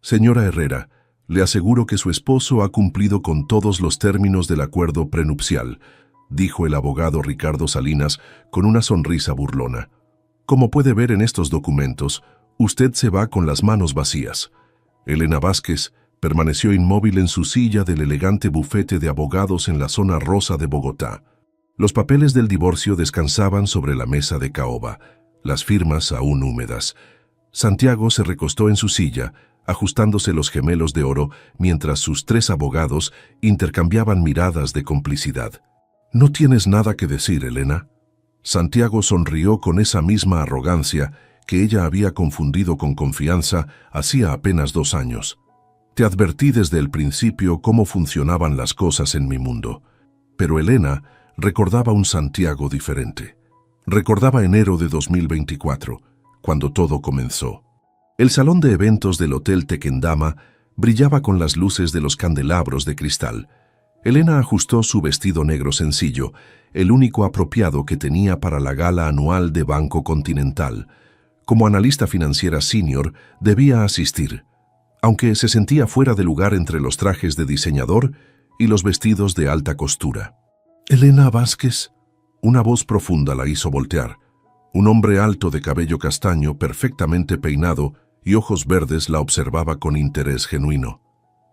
Señora Herrera, le aseguro que su esposo ha cumplido con todos los términos del acuerdo prenupcial, dijo el abogado Ricardo Salinas con una sonrisa burlona. Como puede ver en estos documentos, usted se va con las manos vacías. Elena Vázquez permaneció inmóvil en su silla del elegante bufete de abogados en la zona rosa de Bogotá. Los papeles del divorcio descansaban sobre la mesa de caoba, las firmas aún húmedas. Santiago se recostó en su silla, ajustándose los gemelos de oro, mientras sus 3 abogados intercambiaban miradas de complicidad. «¿No tienes nada que decir, Elena?» Santiago sonrió con esa misma arrogancia que ella había confundido con confianza hacía apenas 2 años. «Te advertí desde el principio cómo funcionaban las cosas en mi mundo». Pero Elena recordaba un Santiago diferente. Recordaba enero de 2024, cuando todo comenzó. El salón de eventos del Hotel Tequendama brillaba con las luces de los candelabros de cristal. Elena ajustó su vestido negro sencillo, el único apropiado que tenía para la gala anual de Banco Continental. Como analista financiera senior, debía asistir, aunque se sentía fuera de lugar entre los trajes de diseñador y los vestidos de alta costura. «Elena Vázquez», una voz profunda la hizo voltear. Un hombre alto de cabello castaño, perfectamente peinado y ojos verdes la observaba con interés genuino.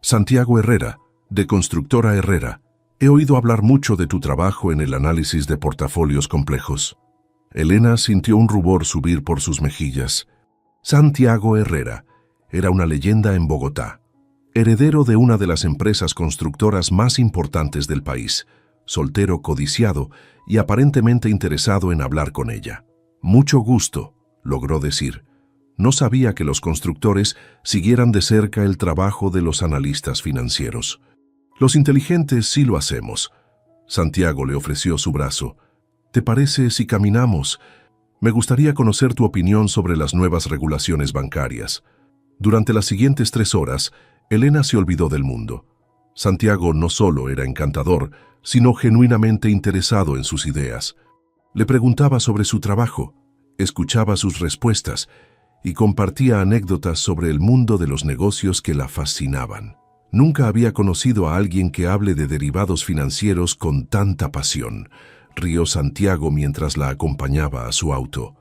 «Santiago Herrera, de Constructora Herrera. He oído hablar mucho de tu trabajo en el análisis de portafolios complejos». Elena sintió un rubor subir por sus mejillas. Santiago Herrera era una leyenda en Bogotá, heredero de una de las empresas constructoras más importantes del país, soltero codiciado y aparentemente interesado en hablar con ella. «Mucho gusto», logró decir. No sabía que los constructores siguieran de cerca el trabajo de los analistas financieros. «Los inteligentes sí lo hacemos». Santiago le ofreció su brazo. «¿Te parece si caminamos? Me gustaría conocer tu opinión sobre las nuevas regulaciones bancarias». Durante las siguientes 3 horas, Elena se olvidó del mundo. Santiago no solo era encantador, sino genuinamente interesado en sus ideas. Le preguntaba sobre su trabajo, escuchaba sus respuestas y compartía anécdotas sobre el mundo de los negocios que la fascinaban. Nunca había conocido a alguien que hable de derivados financieros con tanta pasión. Rió Santiago mientras la acompañaba a su auto.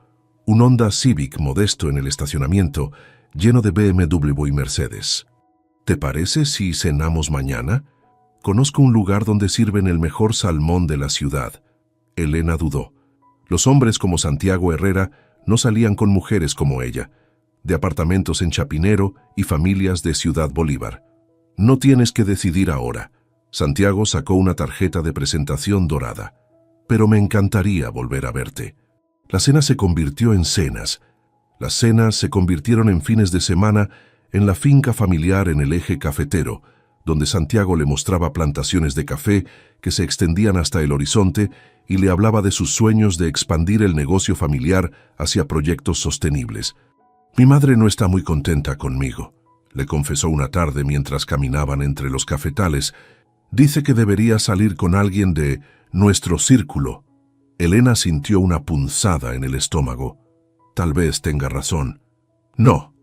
Un Honda Civic modesto en el estacionamiento, lleno de BMW y Mercedes. «¿Te parece si cenamos mañana? Conozco un lugar donde sirven el mejor salmón de la ciudad». Elena dudó. Los hombres como Santiago Herrera no salían con mujeres como ella, de apartamentos en Chapinero y familias de Ciudad Bolívar. «No tienes que decidir ahora». Santiago sacó una tarjeta de presentación dorada. «Pero me encantaría volver a verte». La cena se convirtió en cenas. Las cenas se convirtieron en fines de semana en la finca familiar en el eje cafetero, donde Santiago le mostraba plantaciones de café que se extendían hasta el horizonte y le hablaba de sus sueños de expandir el negocio familiar hacia proyectos sostenibles. «Mi madre no está muy contenta conmigo», le confesó una tarde mientras caminaban entre los cafetales. «Dice que debería salir con alguien de nuestro círculo». Elena sintió una punzada en el estómago. «Tal vez tenga razón». «No».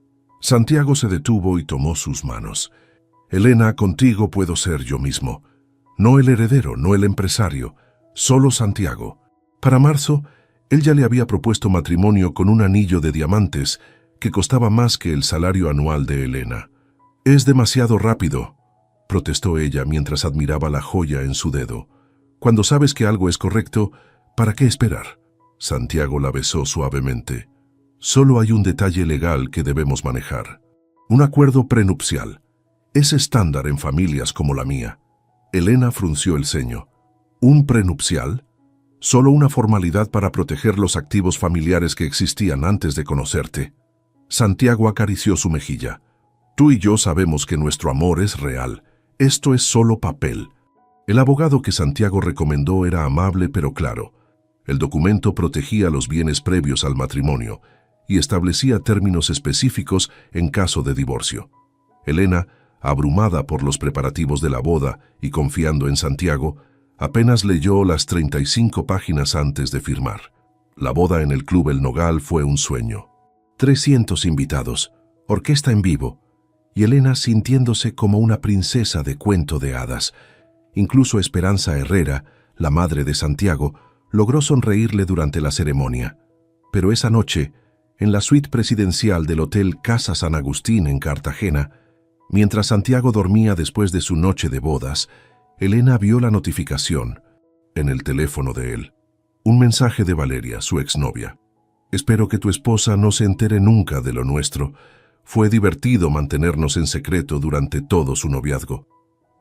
Santiago se detuvo y tomó sus manos. «Elena, contigo puedo ser yo mismo. No el heredero, no el empresario, solo Santiago». Para marzo, él ya le había propuesto matrimonio con un anillo de diamantes que costaba más que el salario anual de Elena. «Es demasiado rápido», protestó ella mientras admiraba la joya en su dedo. «Cuando sabes que algo es correcto, ¿para qué esperar?». Santiago la besó suavemente. «Solo hay un detalle legal que debemos manejar. Un acuerdo prenupcial. Es estándar en familias como la mía». Elena frunció el ceño. «¿Un prenupcial? Solo una formalidad para proteger los activos familiares que existían antes de conocerte». Santiago acarició su mejilla. «Tú y yo sabemos que nuestro amor es real. Esto es solo papel». El abogado que Santiago recomendó era amable pero claro. El documento protegía los bienes previos al matrimonio y establecía términos específicos en caso de divorcio. Elena, abrumada por los preparativos de la boda y confiando en Santiago, apenas leyó las 35 páginas antes de firmar. La boda en el Club El Nogal fue un sueño. 300 invitados, orquesta en vivo y Elena sintiéndose como una princesa de cuento de hadas. Incluso Esperanza Herrera, la madre de Santiago, logró sonreírle durante la ceremonia. Pero esa noche, en la suite presidencial del Hotel Casa San Agustín en Cartagena, mientras Santiago dormía después de su noche de bodas, Elena vio la notificación en el teléfono de él. Un mensaje de Valeria, su exnovia. «Espero que tu esposa no se entere nunca de lo nuestro. Fue divertido mantenernos en secreto durante todo su noviazgo».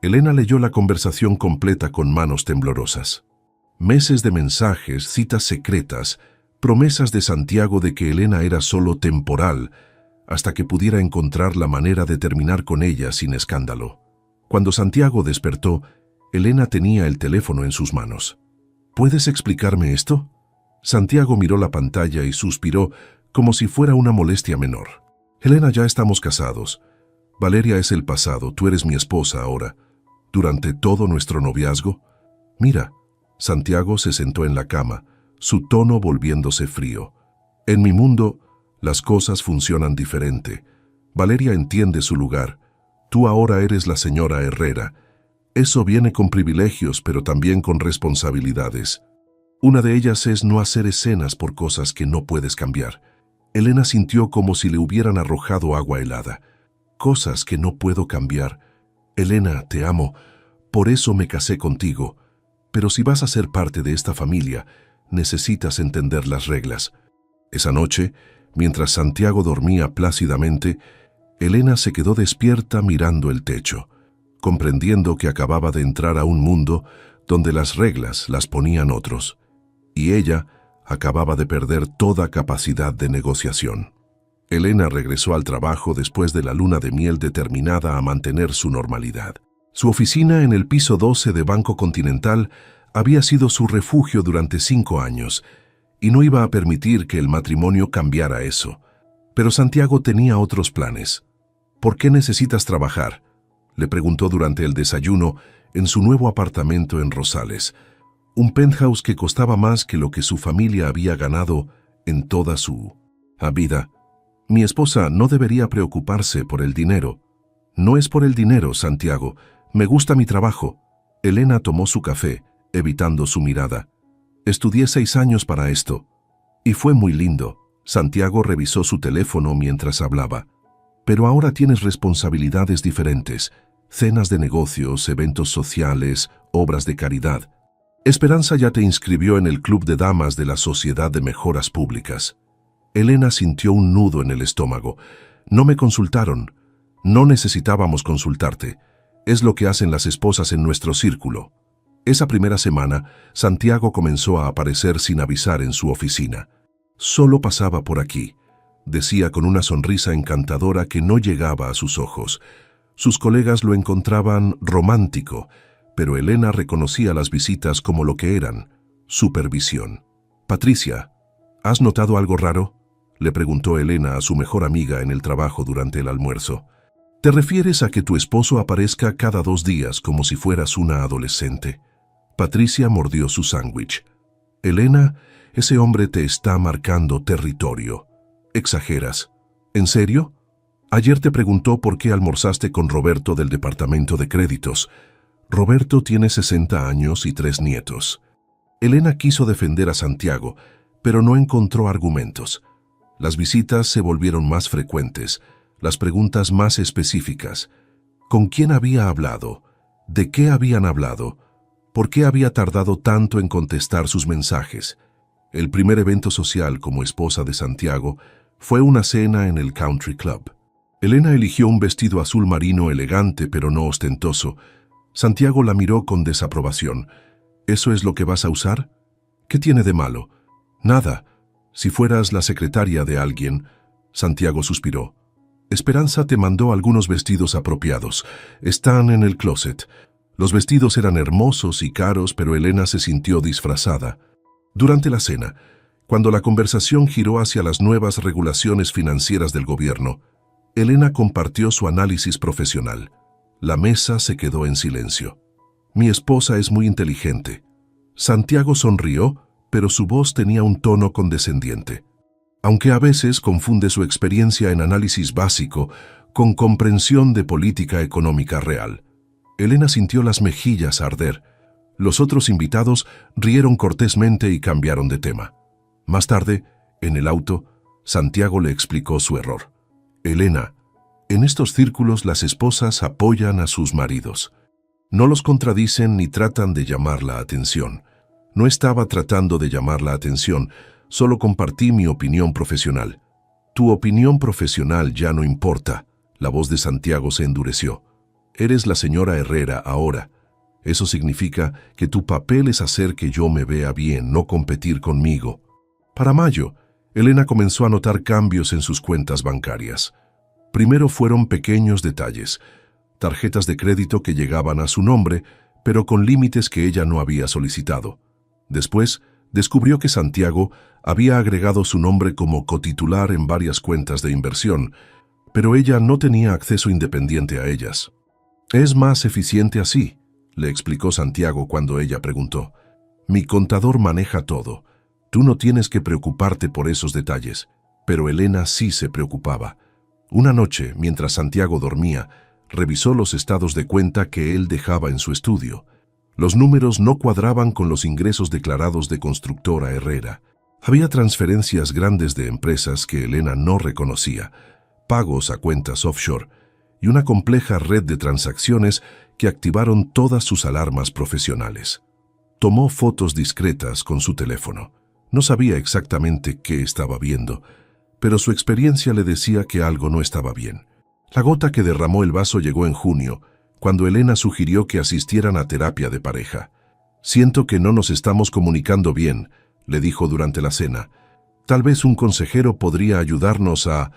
Elena leyó la conversación completa con manos temblorosas. Meses de mensajes, citas secretas, promesas de Santiago de que Elena era solo temporal, hasta que pudiera encontrar la manera de terminar con ella sin escándalo. Cuando Santiago despertó, Elena tenía el teléfono en sus manos. «¿Puedes explicarme esto?». Santiago miró la pantalla y suspiró como si fuera una molestia menor. «Elena, ya estamos casados. Valeria es el pasado, tú eres mi esposa ahora. Durante todo nuestro noviazgo». «Mira». Santiago se sentó en la cama, su tono volviéndose frío. «En mi mundo, las cosas funcionan diferente. Valeria entiende su lugar. Tú ahora eres la señora Herrera. Eso viene con privilegios, pero también con responsabilidades. Una de ellas es no hacer escenas por cosas que no puedes cambiar». Elena sintió como si le hubieran arrojado agua helada. «Cosas que no puedo cambiar. Elena, te amo. Por eso me casé contigo. Pero si vas a ser parte de esta familia, necesitas entender las reglas». Esa noche, mientras Santiago dormía plácidamente, Elena se quedó despierta mirando el techo, comprendiendo que acababa de entrar a un mundo donde las reglas las ponían otros, y ella acababa de perder toda capacidad de negociación. Elena regresó al trabajo después de la luna de miel determinada a mantener su normalidad. Su oficina en el piso 12 de Banco Continental había sido su refugio durante 5 años, y no iba a permitir que el matrimonio cambiara eso. Pero Santiago tenía otros planes. «¿Por qué necesitas trabajar?», le preguntó durante el desayuno en su nuevo apartamento en Rosales, un penthouse que costaba más que lo que su familia había ganado en toda su vida. «Mi esposa no debería preocuparse por el dinero». «No es por el dinero, Santiago. Me gusta mi trabajo». Elena tomó su café, evitando su mirada. «Estudié 6 años para esto. Y fue muy lindo». Santiago revisó su teléfono mientras hablaba. «Pero ahora tienes responsabilidades diferentes. Cenas de negocios, eventos sociales, obras de caridad. Esperanza ya te inscribió en el club de damas de la Sociedad de Mejoras Públicas». Elena sintió un nudo en el estómago. «No me consultaron. No necesitábamos consultarte. Es lo que hacen las esposas en nuestro círculo». Esa primera semana, Santiago comenzó a aparecer sin avisar en su oficina. «Solo pasaba por aquí», decía con una sonrisa encantadora que no llegaba a sus ojos. Sus colegas lo encontraban romántico, pero Elena reconocía las visitas como lo que eran: supervisión. «Patricia, ¿has notado algo raro?», le preguntó Elena a su mejor amiga en el trabajo durante el almuerzo. «¿Te refieres a que tu esposo aparezca cada 2 días como si fueras una adolescente?». Patricia mordió su sándwich. «Elena, ese hombre te está marcando territorio. Exageras». «¿En serio? Ayer te preguntó por qué almorzaste con Roberto del departamento de créditos. Roberto tiene 60 años y 3 nietos». Elena quiso defender a Santiago, pero no encontró argumentos. Las visitas se volvieron más frecuentes, las preguntas más específicas. ¿Con quién había hablado? ¿De qué habían hablado? ¿Por qué había tardado tanto en contestar sus mensajes? El primer evento social como esposa de Santiago fue una cena en el Country Club. Elena eligió un vestido azul marino elegante pero no ostentoso. Santiago la miró con desaprobación. «¿Eso es lo que vas a usar? ¿Qué tiene de malo?». «Nada. Si fueras la secretaria de alguien». Santiago suspiró. «Esperanza te mandó algunos vestidos apropiados. Están en el closet». Los vestidos eran hermosos y caros, pero Elena se sintió disfrazada. Durante la cena, cuando la conversación giró hacia las nuevas regulaciones financieras del gobierno, Elena compartió su análisis profesional. La mesa se quedó en silencio. «Mi esposa es muy inteligente». Santiago sonrió, pero su voz tenía un tono condescendiente. «Aunque a veces confunde su experiencia en análisis básico con comprensión de política económica real. Elena sintió las mejillas arder. Los otros invitados rieron cortésmente y cambiaron de tema. Más tarde, en el auto, Santiago le explicó su error. Elena, en estos círculos las esposas apoyan a sus maridos. No los contradicen ni tratan de llamar la atención. No estaba tratando de llamar la atención, solo compartí mi opinión profesional. Tu opinión profesional ya no importa. La voz de Santiago se endureció. Eres la señora Herrera ahora. Eso significa que tu papel es hacer que yo me vea bien, no competir conmigo. Para mayo, Elena comenzó a notar cambios en sus cuentas bancarias. Primero fueron pequeños detalles, tarjetas de crédito que llegaban a su nombre, pero con límites que ella no había solicitado. Después, descubrió que Santiago había agregado su nombre como cotitular en varias cuentas de inversión, pero ella no tenía acceso independiente a ellas. «Es más eficiente así», le explicó Santiago cuando ella preguntó. «Mi contador maneja todo. Tú no tienes que preocuparte por esos detalles». Pero Elena sí se preocupaba. Una noche, mientras Santiago dormía, revisó los estados de cuenta que él dejaba en su estudio. Los números no cuadraban con los ingresos declarados de Constructora Herrera. Había transferencias grandes de empresas que Elena no reconocía, pagos a cuentas offshore y una compleja red de transacciones que activaron todas sus alarmas profesionales. Tomó fotos discretas con su teléfono. No sabía exactamente qué estaba viendo, pero su experiencia le decía que algo no estaba bien. La gota que derramó el vaso llegó en junio, cuando Elena sugirió que asistieran a terapia de pareja. «Siento que no nos estamos comunicando bien», le dijo durante la cena. «Tal vez un consejero podría ayudarnos a...»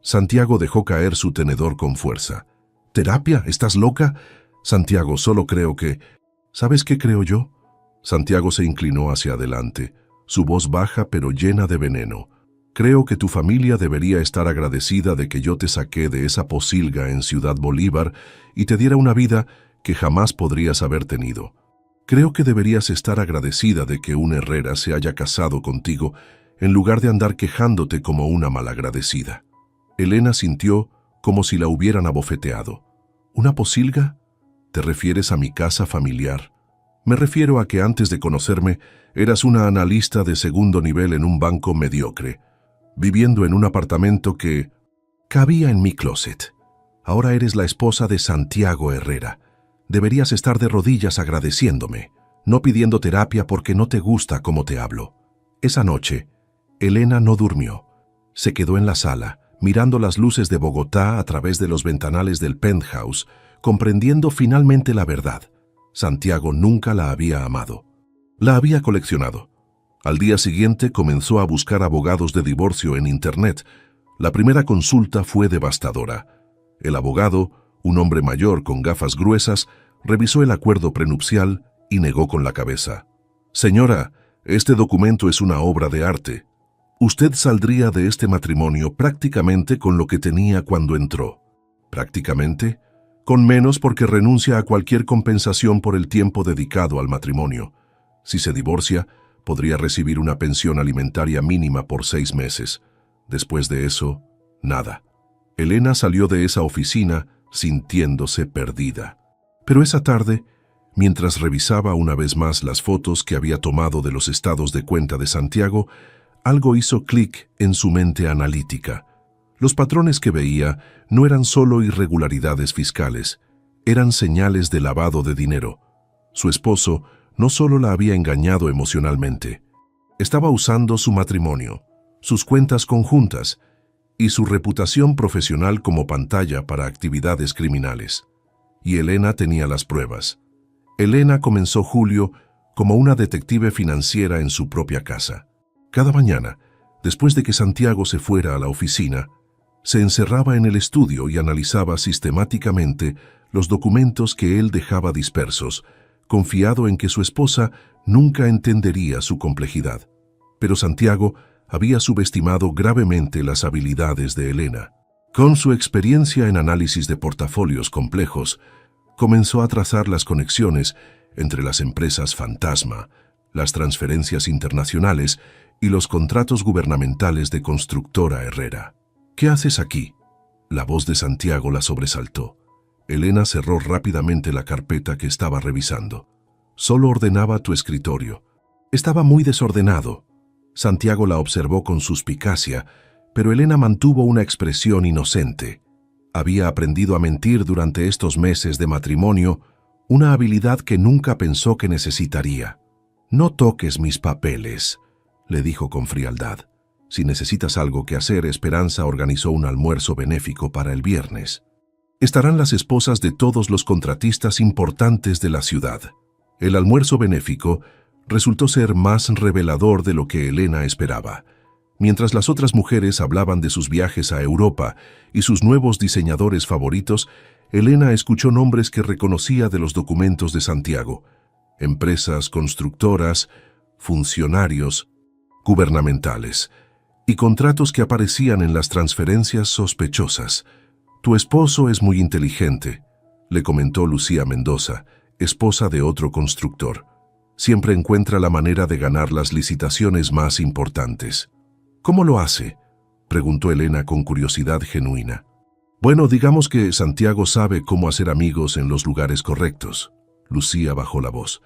Santiago dejó caer su tenedor con fuerza. «¿Terapia? ¿Estás loca?» «Santiago, solo creo que...» «¿Sabes qué creo yo?» Santiago se inclinó hacia adelante, su voz baja pero llena de veneno. «Creo que tu familia debería estar agradecida de que yo te saqué de esa pocilga en Ciudad Bolívar y te diera una vida que jamás podrías haber tenido. Creo que deberías estar agradecida de que un Herrera se haya casado contigo en lugar de andar quejándote como una malagradecida». Elena sintió como si la hubieran abofeteado. «¿Una pocilga? ¿Te refieres a mi casa familiar?» «Me refiero a que antes de conocerme eras una analista de segundo nivel en un banco mediocre, viviendo en un apartamento que cabía en mi closet. Ahora eres la esposa de Santiago Herrera. Deberías estar de rodillas agradeciéndome, no pidiendo terapia porque no te gusta cómo te hablo». Esa noche, Elena no durmió. Se quedó en la sala, mirando las luces de Bogotá a través de los ventanales del penthouse, comprendiendo finalmente la verdad. Santiago nunca la había amado. La había coleccionado. Al día siguiente comenzó a buscar abogados de divorcio en Internet. La primera consulta fue devastadora. El abogado, un hombre mayor con gafas gruesas, revisó el acuerdo prenupcial y negó con la cabeza. «Señora, este documento es una obra de arte. Usted saldría de este matrimonio prácticamente con lo que tenía cuando entró». «¿Prácticamente?» «Con menos porque renuncia a cualquier compensación por el tiempo dedicado al matrimonio. Si se divorcia, podría recibir una pensión alimentaria mínima por 6 meses. Después de eso, nada». Elena salió de esa oficina sintiéndose perdida. Pero esa tarde, mientras revisaba una vez más las fotos que había tomado de los estados de cuenta de Santiago, algo hizo clic en su mente analítica. Los patrones que veía no eran solo irregularidades fiscales, eran señales de lavado de dinero. Su esposo no solo la había engañado emocionalmente, estaba usando su matrimonio, sus cuentas conjuntas y su reputación profesional como pantalla para actividades criminales. Y Elena tenía las pruebas. Elena comenzó julio como una detective financiera en su propia casa. Cada mañana, después de que Santiago se fuera a la oficina, se encerraba en el estudio y analizaba sistemáticamente los documentos que él dejaba dispersos, confiado en que su esposa nunca entendería su complejidad. Pero Santiago había subestimado gravemente las habilidades de Elena. Con su experiencia en análisis de portafolios complejos, comenzó a trazar las conexiones entre las empresas fantasma, las transferencias internacionales y los contratos gubernamentales de Constructora Herrera. «¿Qué haces aquí?», La voz de Santiago la sobresaltó. Elena cerró rápidamente la carpeta que estaba revisando. Solo ordenaba tu escritorio. Estaba muy desordenado. Santiago la observó con suspicacia, pero Elena mantuvo una expresión inocente. Había aprendido a mentir durante estos meses de matrimonio, una habilidad que nunca pensó que necesitaría. «No toques mis papeles», le dijo con frialdad. «Si necesitas algo que hacer, Esperanza organizó un almuerzo benéfico para el viernes. Estarán las esposas de todos los contratistas importantes de la ciudad». El almuerzo benéfico resultó ser más revelador de lo que Elena esperaba. Mientras las otras mujeres hablaban de sus viajes a Europa y sus nuevos diseñadores favoritos, Elena escuchó nombres que reconocía de los documentos de Santiago: empresas constructoras, funcionarios gubernamentales y contratos que aparecían en las transferencias sospechosas. «Tu esposo es muy inteligente», le comentó Lucía Mendoza, esposa de otro constructor. «Siempre encuentra la manera de ganar las licitaciones más importantes». «¿Cómo lo hace?», preguntó Elena con curiosidad genuina. «Bueno, digamos que Santiago sabe cómo hacer amigos en los lugares correctos». Lucía bajó la voz.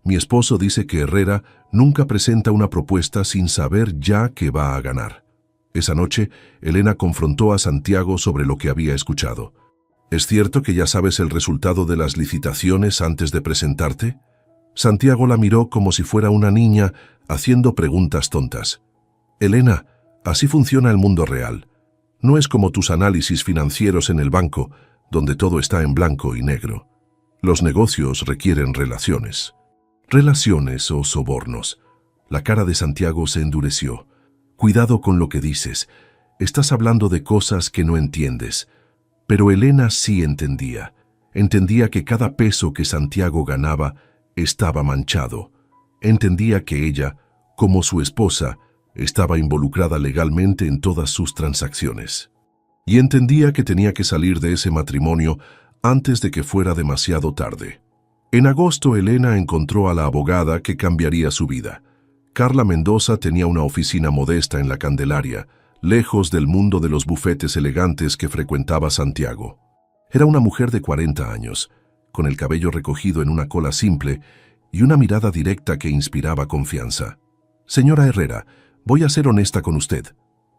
«Mi esposo dice que Herrera nunca presenta una propuesta sin saber ya que va a ganar». Esa noche, Elena confrontó a Santiago sobre lo que había escuchado. «¿Es cierto que ya sabes el resultado de las licitaciones antes de presentarte?». Santiago la miró como si fuera una niña, haciendo preguntas tontas. «Elena, así funciona el mundo real. No es como tus análisis financieros en el banco, donde todo está en blanco y negro. Los negocios requieren relaciones». «¿Relaciones o sobornos?». La cara de Santiago se endureció. «Cuidado con lo que dices. Estás hablando de cosas que no entiendes». Pero Elena sí entendía. Entendía que cada peso que Santiago ganaba estaba manchado. Entendía que ella, como su esposa, estaba involucrada legalmente en todas sus transacciones. Y entendía que tenía que salir de ese matrimonio antes de que fuera demasiado tarde. En agosto, Elena encontró a la abogada que cambiaría su vida. Carla Mendoza tenía una oficina modesta en la Candelaria, lejos del mundo de los bufetes elegantes que frecuentaba Santiago. Era una mujer de 40 años, con el cabello recogido en una cola simple y una mirada directa que inspiraba confianza. «Señora Herrera, voy a ser honesta con usted».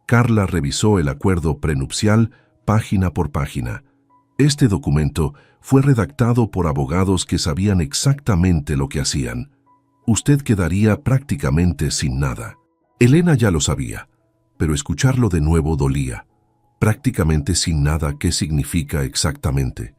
Carla revisó el acuerdo prenupcial página por página. Este documento fue redactado por abogados que sabían exactamente lo que hacían. Usted quedaría prácticamente sin nada. Elena ya lo sabía, pero escucharlo de nuevo dolía. Prácticamente sin nada, ¿qué significa exactamente?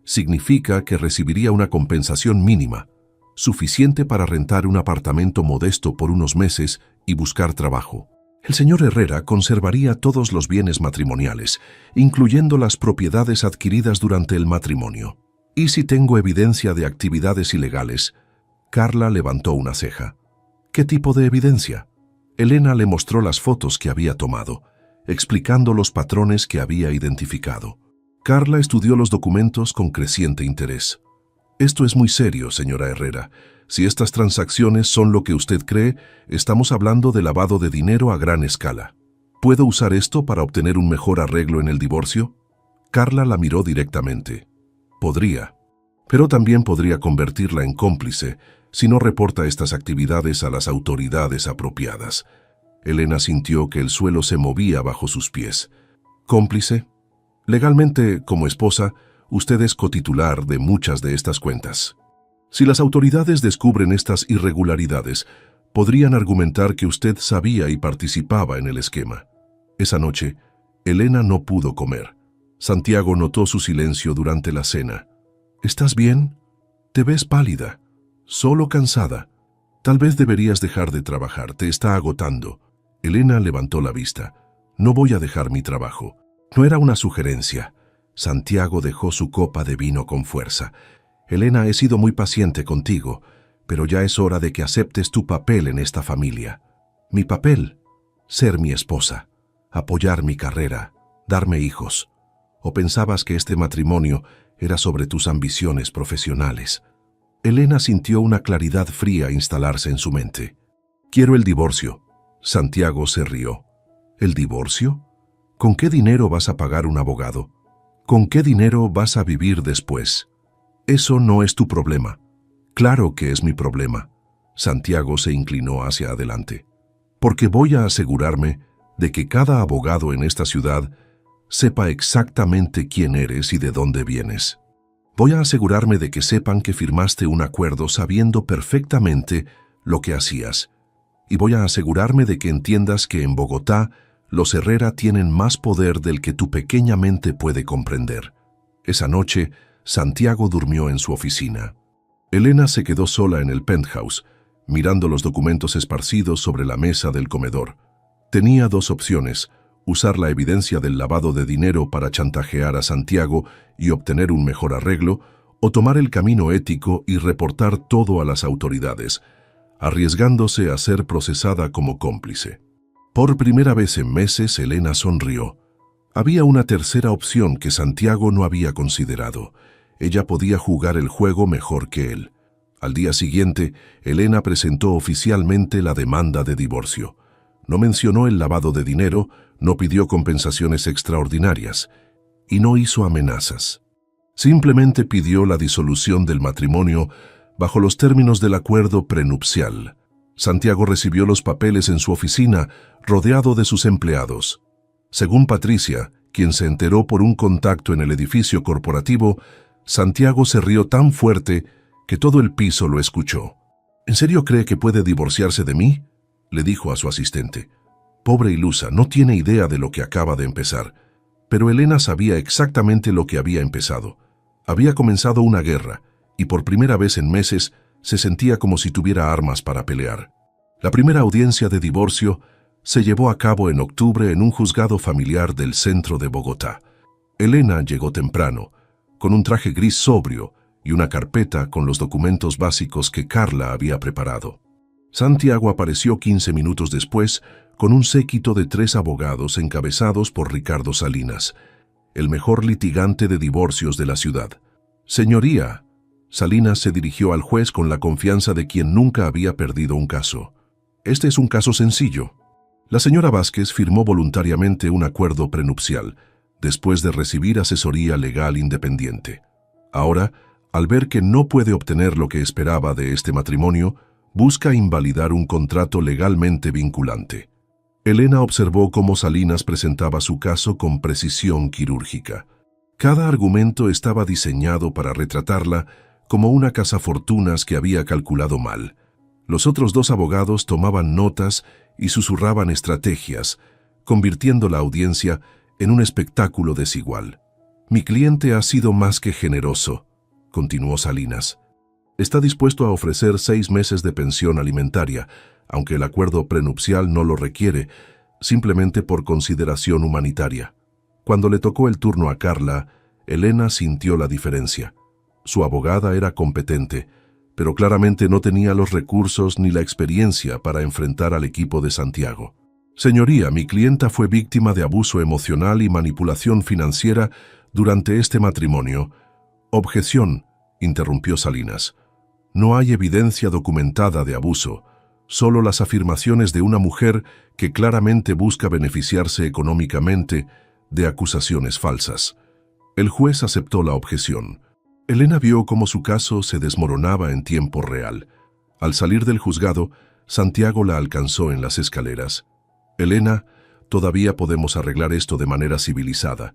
Significa que recibiría una compensación mínima, suficiente para rentar un apartamento modesto por unos meses y buscar trabajo. El señor Herrera conservaría todos los bienes matrimoniales, incluyendo las propiedades adquiridas durante el matrimonio. ¿Y si tengo evidencia de actividades ilegales? Carla levantó una ceja. ¿Qué tipo de evidencia? Elena le mostró las fotos que había tomado, explicando los patrones que había identificado. Carla estudió los documentos con creciente interés. «Esto es muy serio, señora Herrera. Si estas transacciones son lo que usted cree, estamos hablando de lavado de dinero a gran escala. ¿Puedo usar esto para obtener un mejor arreglo en el divorcio?». Carla la miró directamente. «Podría, pero también podría convertirla en cómplice si no reporta estas actividades a las autoridades apropiadas». Elena sintió que el suelo se movía bajo sus pies. «¿Cómplice? Legalmente, como esposa, usted es cotitular de muchas de estas cuentas. Si las autoridades descubren estas irregularidades, podrían argumentar que usted sabía y participaba en el esquema». Esa noche, Elena no pudo comer. Santiago notó su silencio durante la cena. «¿Estás bien? Te ves pálida. Solo cansada. Tal vez deberías dejar de trabajar, te está agotando». Elena levantó la vista. «No voy a dejar mi trabajo». No era una sugerencia. Santiago dejó su copa de vino con fuerza. «Elena, he sido muy paciente contigo, pero ya es hora de que aceptes tu papel en esta familia». «¿Mi papel?» «Ser mi esposa, apoyar mi carrera, darme hijos». ¿O pensabas que este matrimonio era sobre tus ambiciones profesionales? Elena sintió una claridad fría instalarse en su mente. «Quiero el divorcio». Santiago se rió. «¿El divorcio? ¿Con qué dinero vas a pagar un abogado? ¿Con qué dinero vas a vivir después? Eso no es tu problema. Claro que es mi problema. Santiago se inclinó hacia adelante. Porque voy a asegurarme de que cada abogado en esta ciudad sepa exactamente quién eres y de dónde vienes. Voy a asegurarme de que sepan que firmaste un acuerdo sabiendo perfectamente lo que hacías. Y voy a asegurarme de que entiendas que en Bogotá los Herrera tienen más poder del que tu pequeña mente puede comprender. Esa noche, Santiago durmió en su oficina. Elena se quedó sola en el penthouse, mirando los documentos esparcidos sobre la mesa del comedor. Tenía dos opciones: usar la evidencia del lavado de dinero para chantajear a Santiago y obtener un mejor arreglo, o tomar el camino ético y reportar todo a las autoridades, arriesgándose a ser procesada como cómplice. Por primera vez en meses, Elena sonrió. Había una tercera opción que Santiago no había considerado. Ella podía jugar el juego mejor que él. Al día siguiente, Elena presentó oficialmente la demanda de divorcio. No mencionó el lavado de dinero, no pidió compensaciones extraordinarias y no hizo amenazas. Simplemente pidió la disolución del matrimonio bajo los términos del acuerdo prenupcial. Santiago recibió los papeles en su oficina, rodeado de sus empleados. Según Patricia, quien se enteró por un contacto en el edificio corporativo, Santiago se rió tan fuerte que todo el piso lo escuchó. ¿En serio cree que puede divorciarse de mí?, le dijo a su asistente. Pobre ilusa, no tiene idea de lo que acaba de empezar. Pero Elena sabía exactamente lo que había empezado. Había comenzado una guerra, y por primera vez en meses se sentía como si tuviera armas para pelear. La primera audiencia de divorcio se llevó a cabo en octubre en un juzgado familiar del centro de Bogotá. Elena llegó temprano, con un traje gris sobrio y una carpeta con los documentos básicos que Carla había preparado. Santiago apareció 15 minutos después con un séquito de 3 abogados encabezados por Ricardo Salinas, el mejor litigante de divorcios de la ciudad. Señoría, Salinas se dirigió al juez con la confianza de quien nunca había perdido un caso. Este es un caso sencillo. La señora Vázquez firmó voluntariamente un acuerdo prenupcial, después de recibir asesoría legal independiente. Ahora, al ver que no puede obtener lo que esperaba de este matrimonio, busca invalidar un contrato legalmente vinculante. Elena observó cómo Salinas presentaba su caso con precisión quirúrgica. Cada argumento estaba diseñado para retratarla como una cazafortunas que había calculado mal. Los otros 2 abogados tomaban notas y susurraban estrategias, convirtiendo la audiencia en un espectáculo desigual. Mi cliente ha sido más que generoso, continuó Salinas. Está dispuesto a ofrecer 6 meses de pensión alimentaria, aunque el acuerdo prenupcial no lo requiere, simplemente por consideración humanitaria. Cuando le tocó el turno a Carla, Elena sintió la diferencia. Su abogada era competente, pero claramente no tenía los recursos ni la experiencia para enfrentar al equipo de Santiago. Señoría, mi clienta fue víctima de abuso emocional y manipulación financiera durante este matrimonio. Objeción, interrumpió Salinas. No hay evidencia documentada de abuso, solo las afirmaciones de una mujer que claramente busca beneficiarse económicamente de acusaciones falsas. El juez aceptó la objeción. Elena vio cómo su caso se desmoronaba en tiempo real. Al salir del juzgado, Santiago la alcanzó en las escaleras. Elena, todavía podemos arreglar esto de manera civilizada.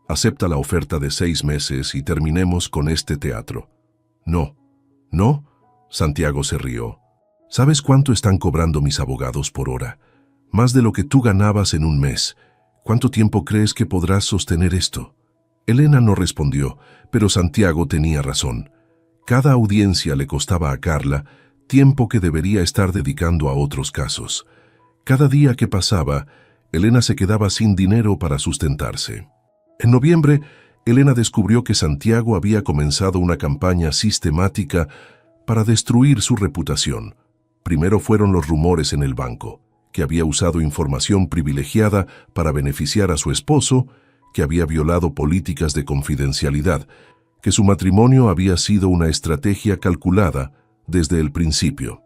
Acepta la oferta de 6 meses y terminemos con este teatro. No. ¿No? Santiago se rió. ¿Sabes cuánto están cobrando mis abogados por hora? Más de lo que tú ganabas en un mes. ¿Cuánto tiempo crees que podrás sostener esto? Elena no respondió, pero Santiago tenía razón. Cada audiencia le costaba a Carla tiempo que debería estar dedicando a otros casos. Cada día que pasaba, Elena se quedaba sin dinero para sustentarse. En noviembre, Elena descubrió que Santiago había comenzado una campaña sistemática para destruir su reputación. Primero fueron los rumores en el banco, que había usado información privilegiada para beneficiar a su esposo, que había violado políticas de confidencialidad, que su matrimonio había sido una estrategia calculada desde el principio.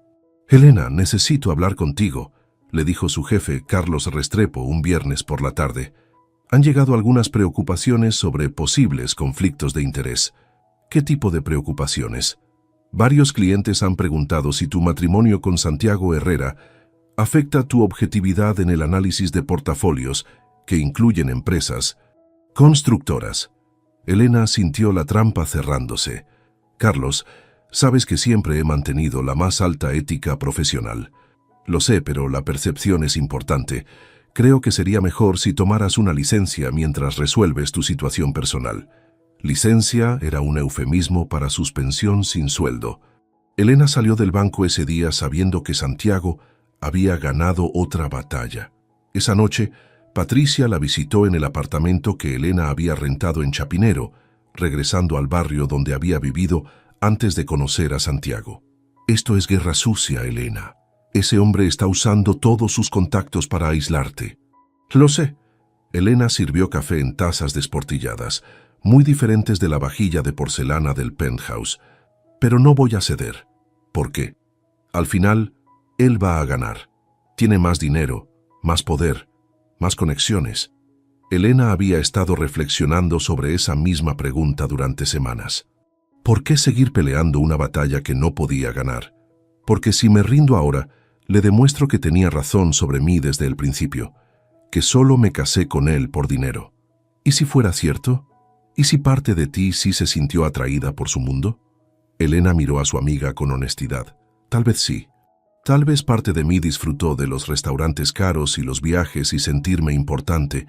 «Elena, necesito hablar contigo», le dijo su jefe, Carlos Restrepo, un viernes por la tarde. Han llegado algunas preocupaciones sobre posibles conflictos de interés. ¿Qué tipo de preocupaciones? Varios clientes han preguntado si tu matrimonio con Santiago Herrera afecta tu objetividad en el análisis de portafolios que incluyen empresas constructoras. Elena sintió la trampa cerrándose. Carlos, sabes que siempre he mantenido la más alta ética profesional. Lo sé, pero la percepción es importante. Creo que sería mejor si tomaras una licencia mientras resuelves tu situación personal. Licencia era un eufemismo para suspensión sin sueldo. Elena salió del banco ese día sabiendo que Santiago había ganado otra batalla. Esa noche, Patricia la visitó en el apartamento que Elena había rentado en Chapinero, regresando al barrio donde había vivido antes de conocer a Santiago. Esto es guerra sucia, Elena. Ese hombre está usando todos sus contactos para aislarte. Lo sé. Elena sirvió café en tazas desportilladas, muy diferentes de la vajilla de porcelana del penthouse. Pero no voy a ceder. ¿Por qué? Al final, él va a ganar. Tiene más dinero, más poder, más conexiones. Elena había estado reflexionando sobre esa misma pregunta durante semanas. ¿Por qué seguir peleando una batalla que no podía ganar? Porque si me rindo ahora, le demuestro que tenía razón sobre mí desde el principio, que solo me casé con él por dinero. ¿Y si fuera cierto? ¿Y si parte de ti sí se sintió atraída por su mundo? Elena miró a su amiga con honestidad. Tal vez sí. Tal vez parte de mí disfrutó de los restaurantes caros y los viajes y sentirme importante,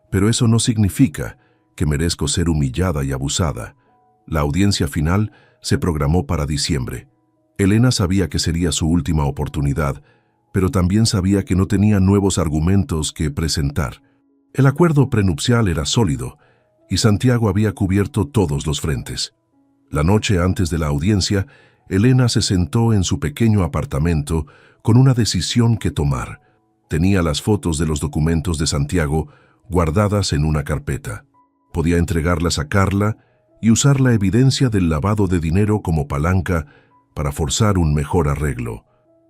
pero eso no significa que merezco ser humillada y abusada. La audiencia final se programó para diciembre. Elena sabía que sería su última oportunidad, pero también sabía que no tenía nuevos argumentos que presentar. El acuerdo prenupcial era sólido, y Santiago había cubierto todos los frentes. La noche antes de la audiencia, Elena se sentó en su pequeño apartamento con una decisión que tomar. Tenía las fotos de los documentos de Santiago guardadas en una carpeta. Podía entregarlas a Carla y usar la evidencia del lavado de dinero como palanca para forzar un mejor arreglo.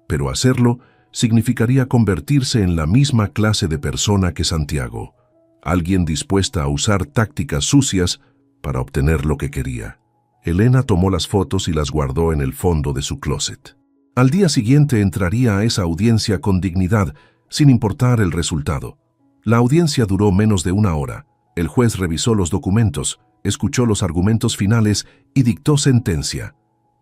Pero hacerlo significaría convertirse en la misma clase de persona que Santiago, alguien dispuesta a usar tácticas sucias para obtener lo que quería. Elena tomó las fotos y las guardó en el fondo de su closet. Al día siguiente entraría a esa audiencia con dignidad, sin importar el resultado. La audiencia duró menos de una hora. El juez revisó los documentos, escuchó los argumentos finales y dictó sentencia.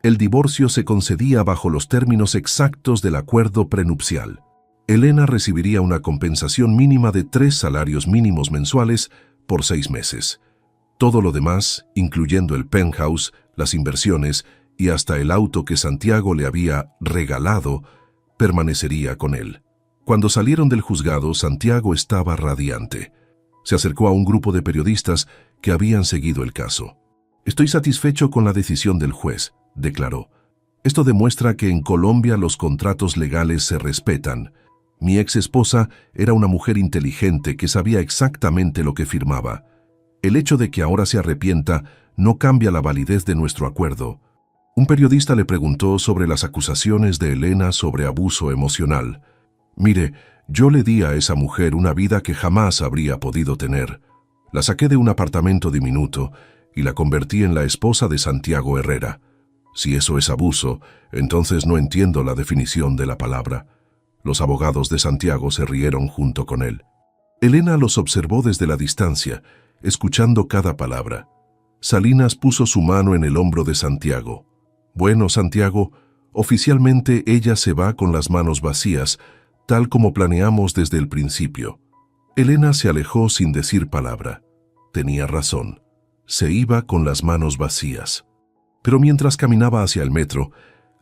El divorcio se concedía bajo los términos exactos del acuerdo prenupcial. Elena recibiría una compensación mínima de 3 salarios mínimos mensuales por 6 meses. Todo lo demás, incluyendo el penthouse, las inversiones y hasta el auto que Santiago le había regalado, permanecería con él. Cuando salieron del juzgado, Santiago estaba radiante. Se acercó a un grupo de periodistas que habían seguido el caso. «Estoy satisfecho con la decisión del juez», declaró. «Esto demuestra que en Colombia los contratos legales se respetan. Mi ex esposa era una mujer inteligente que sabía exactamente lo que firmaba. El hecho de que ahora se arrepienta no cambia la validez de nuestro acuerdo». Un periodista le preguntó sobre las acusaciones de Elena sobre abuso emocional. «Mire, yo le di a esa mujer una vida que jamás habría podido tener. La saqué de un apartamento diminuto y la convertí en la esposa de Santiago Herrera. Si eso es abuso, entonces no entiendo la definición de la palabra». Los abogados de Santiago se rieron junto con él. Elena los observó desde la distancia, escuchando cada palabra. Salinas puso su mano en el hombro de Santiago. «Bueno, Santiago, oficialmente ella se va con las manos vacías, tal como planeamos desde el principio». Elena se alejó sin decir palabra. Tenía razón. Se iba con las manos vacías. Pero mientras caminaba hacia el metro,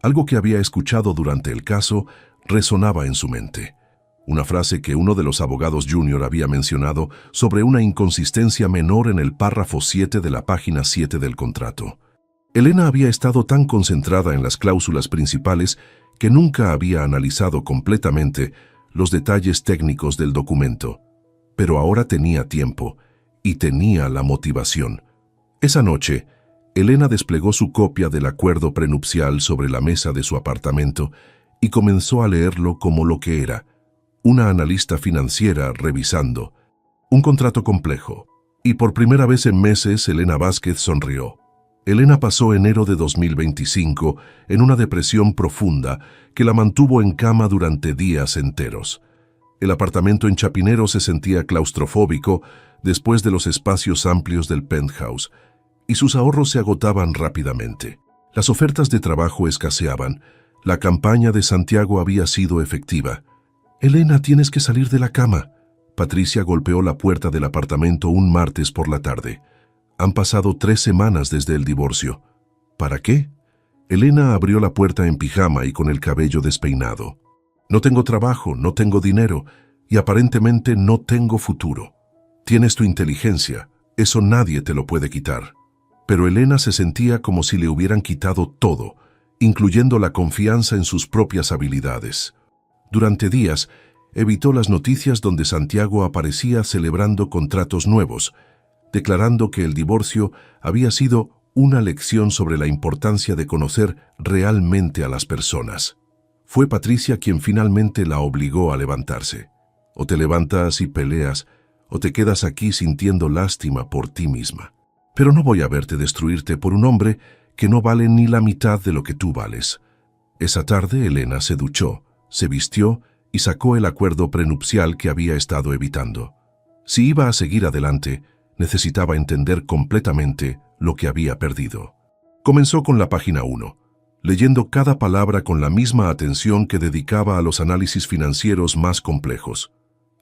algo que había escuchado durante el caso resonaba en su mente. Una frase que uno de los abogados junior había mencionado sobre una inconsistencia menor en el párrafo 7 de la página 7 del contrato. Elena había estado tan concentrada en las cláusulas principales que nunca había analizado completamente los detalles técnicos del documento. Pero ahora tenía tiempo y tenía la motivación. Esa noche, Elena desplegó su copia del acuerdo prenupcial sobre la mesa de su apartamento y comenzó a leerlo como lo que era, una analista financiera revisando. Un contrato complejo. Y por primera vez en meses, Elena Vázquez sonrió. Elena pasó enero de 2025 en una depresión profunda que la mantuvo en cama durante días enteros. El apartamento en Chapinero se sentía claustrofóbico después de los espacios amplios del penthouse, y sus ahorros se agotaban rápidamente. Las ofertas de trabajo escaseaban. La campaña de Santiago había sido efectiva. «Elena, tienes que salir de la cama». Patricia golpeó la puerta del apartamento un martes por la tarde. Han pasado 3 semanas desde el divorcio. ¿Para qué? Elena abrió la puerta en pijama y con el cabello despeinado. No tengo trabajo, no tengo dinero y aparentemente no tengo futuro. Tienes tu inteligencia, eso nadie te lo puede quitar. Pero Elena se sentía como si le hubieran quitado todo, incluyendo la confianza en sus propias habilidades. Durante días, evitó las noticias donde Santiago aparecía celebrando contratos nuevos, declarando que el divorcio había sido una lección sobre la importancia de conocer realmente a las personas. Fue Patricia quien finalmente la obligó a levantarse. O te levantas y peleas, o te quedas aquí sintiendo lástima por ti misma. Pero no voy a verte destruirte por un hombre que no vale ni la mitad de lo que tú vales. Esa tarde Elena se duchó, se vistió y sacó el acuerdo prenupcial que había estado evitando. Si iba a seguir adelante, necesitaba entender completamente lo que había perdido. Comenzó con la página 1, leyendo cada palabra con la misma atención que dedicaba a los análisis financieros más complejos.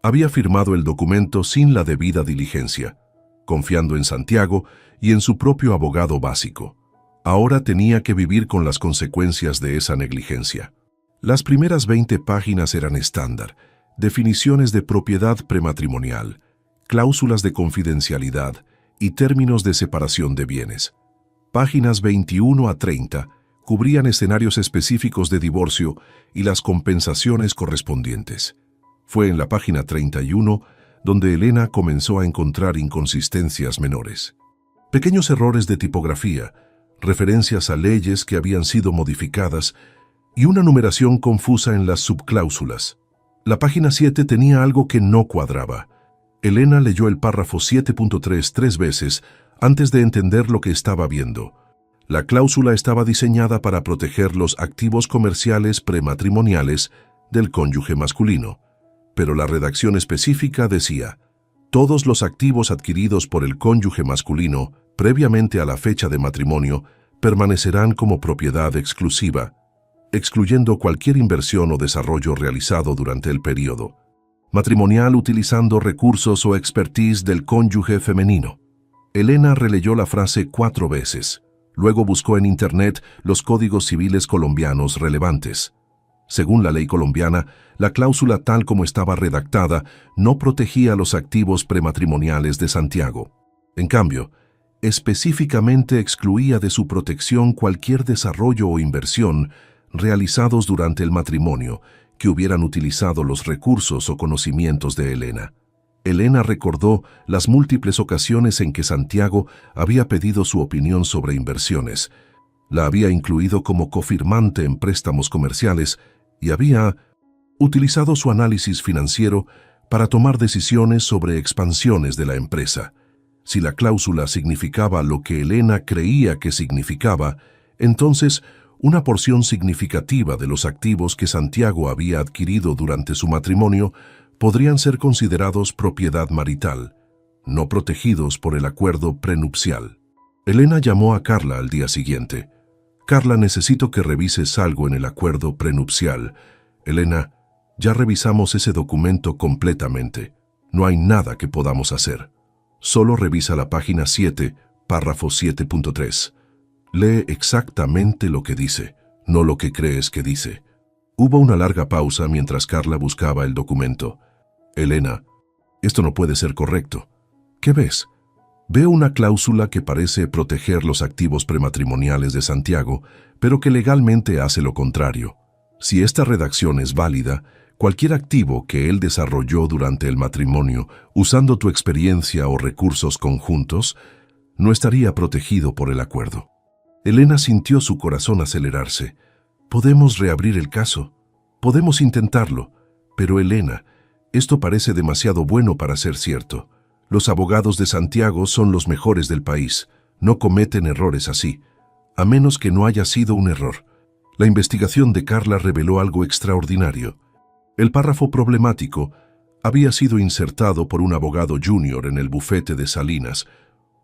Había firmado el documento sin la debida diligencia, confiando en Santiago y en su propio abogado básico. Ahora tenía que vivir con las consecuencias de esa negligencia. Las primeras 20 páginas eran estándar, definiciones de propiedad prematrimonial, cláusulas de confidencialidad y términos de separación de bienes. Páginas 21 a 30 cubrían escenarios específicos de divorcio y las compensaciones correspondientes. Fue en la página 31 donde Elena comenzó a encontrar inconsistencias menores. Pequeños errores de tipografía, referencias a leyes que habían sido modificadas y una numeración confusa en las subcláusulas. La página 7 tenía algo que no cuadraba. Elena leyó el párrafo 7.3 3 veces antes de entender lo que estaba viendo. La cláusula estaba diseñada para proteger los activos comerciales prematrimoniales del cónyuge masculino, pero la redacción específica decía: todos los activos adquiridos por el cónyuge masculino previamente a la fecha de matrimonio permanecerán como propiedad exclusiva, excluyendo cualquier inversión o desarrollo realizado durante el período matrimonial utilizando recursos o expertise del cónyuge femenino. Elena releyó la frase 4 veces. Luego buscó en Internet los códigos civiles colombianos relevantes. Según la ley colombiana, la cláusula tal como estaba redactada no protegía los activos prematrimoniales de Santiago. En cambio, específicamente excluía de su protección cualquier desarrollo o inversión realizados durante el matrimonio que hubieran utilizado los recursos o conocimientos de Elena. Elena recordó las múltiples ocasiones en que Santiago había pedido su opinión sobre inversiones, la había incluido como cofirmante en préstamos comerciales y había utilizado su análisis financiero para tomar decisiones sobre expansiones de la empresa. Si la cláusula significaba lo que Elena creía que significaba, entonces una porción significativa de los activos que Santiago había adquirido durante su matrimonio podrían ser considerados propiedad marital, no protegidos por el acuerdo prenupcial. Elena llamó a Carla al día siguiente. «Carla, necesito que revises algo en el acuerdo prenupcial». «Elena, ya revisamos ese documento completamente. No hay nada que podamos hacer. Solo revisa la página 7, párrafo 7.3. Lee exactamente lo que dice, no lo que crees que dice». Hubo una larga pausa mientras Carla buscaba el documento. «Elena, esto no puede ser correcto. ¿Qué ves?» «Veo una cláusula que parece proteger los activos prematrimoniales de Santiago, pero que legalmente hace lo contrario. Si esta redacción es válida, cualquier activo que él desarrolló durante el matrimonio, usando tu experiencia o recursos conjuntos, no estaría protegido por el acuerdo». Elena sintió su corazón acelerarse. «Podemos reabrir el caso. Podemos intentarlo. Pero Elena, esto parece demasiado bueno para ser cierto. Los abogados de Santiago son los mejores del país. No cometen errores así, a menos que no haya sido un error. La investigación de Carla reveló algo extraordinario. El párrafo problemático había sido insertado por un abogado junior en el bufete de Salinas,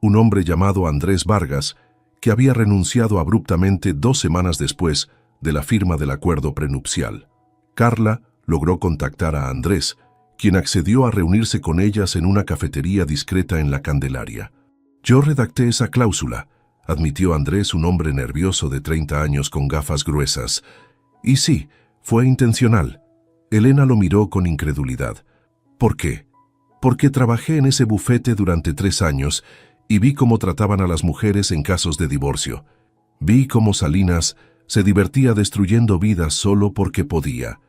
un hombre llamado Andrés Vargas, que había renunciado abruptamente 2 semanas después de la firma del acuerdo prenupcial. Carla logró contactar a Andrés, quien accedió a reunirse con ellas en una cafetería discreta en la Candelaria. «Yo redacté esa cláusula», admitió Andrés, un hombre nervioso de 30 años con gafas gruesas. «Y sí, fue intencional». Elena lo miró con incredulidad. «¿Por qué?» «Porque trabajé en ese bufete durante 3 años y vi cómo trataban a las mujeres en casos de divorcio. Vi cómo Salinas se divertía destruyendo vidas solo porque podía.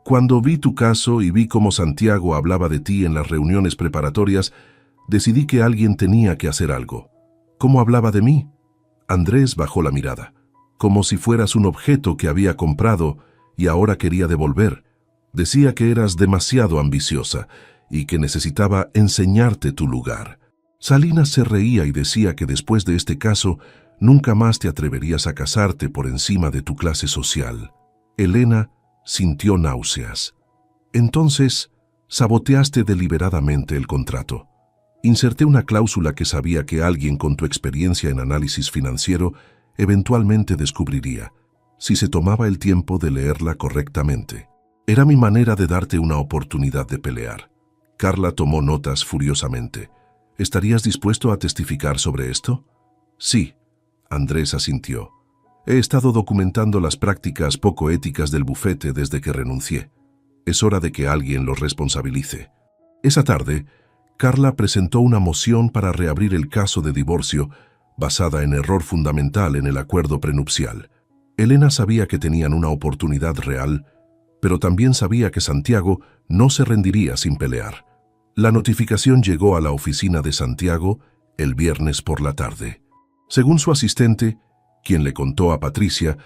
Cuando vi tu caso y vi cómo Santiago hablaba de ti en las reuniones preparatorias, decidí que alguien tenía que hacer algo». «¿Cómo hablaba de mí?» Andrés bajó la mirada. «Como si fueras un objeto que había comprado y ahora quería devolver. Decía que eras demasiado ambiciosa y que necesitaba enseñarte tu lugar». Salinas se reía y decía que después de este caso nunca más te atreverías a casarte por encima de tu clase social. Elena sintió náuseas. «Entonces, saboteaste deliberadamente el contrato». «Inserté una cláusula que sabía que alguien con tu experiencia en análisis financiero eventualmente descubriría, si se tomaba el tiempo de leerla correctamente. Era mi manera de darte una oportunidad de pelear». Carla tomó notas furiosamente. «¿Estarías dispuesto a testificar sobre esto?» «Sí», Andrés asintió. «He estado documentando las prácticas poco éticas del bufete desde que renuncié. Es hora de que alguien los responsabilice». Esa tarde, Carla presentó una moción para reabrir el caso de divorcio basada en error fundamental en el acuerdo prenupcial. Elena sabía que tenían una oportunidad real, pero también sabía que Santiago no se rendiría sin pelear. La notificación llegó a la oficina de Santiago el viernes por la tarde. Según su asistente, quien le contó a Patricia,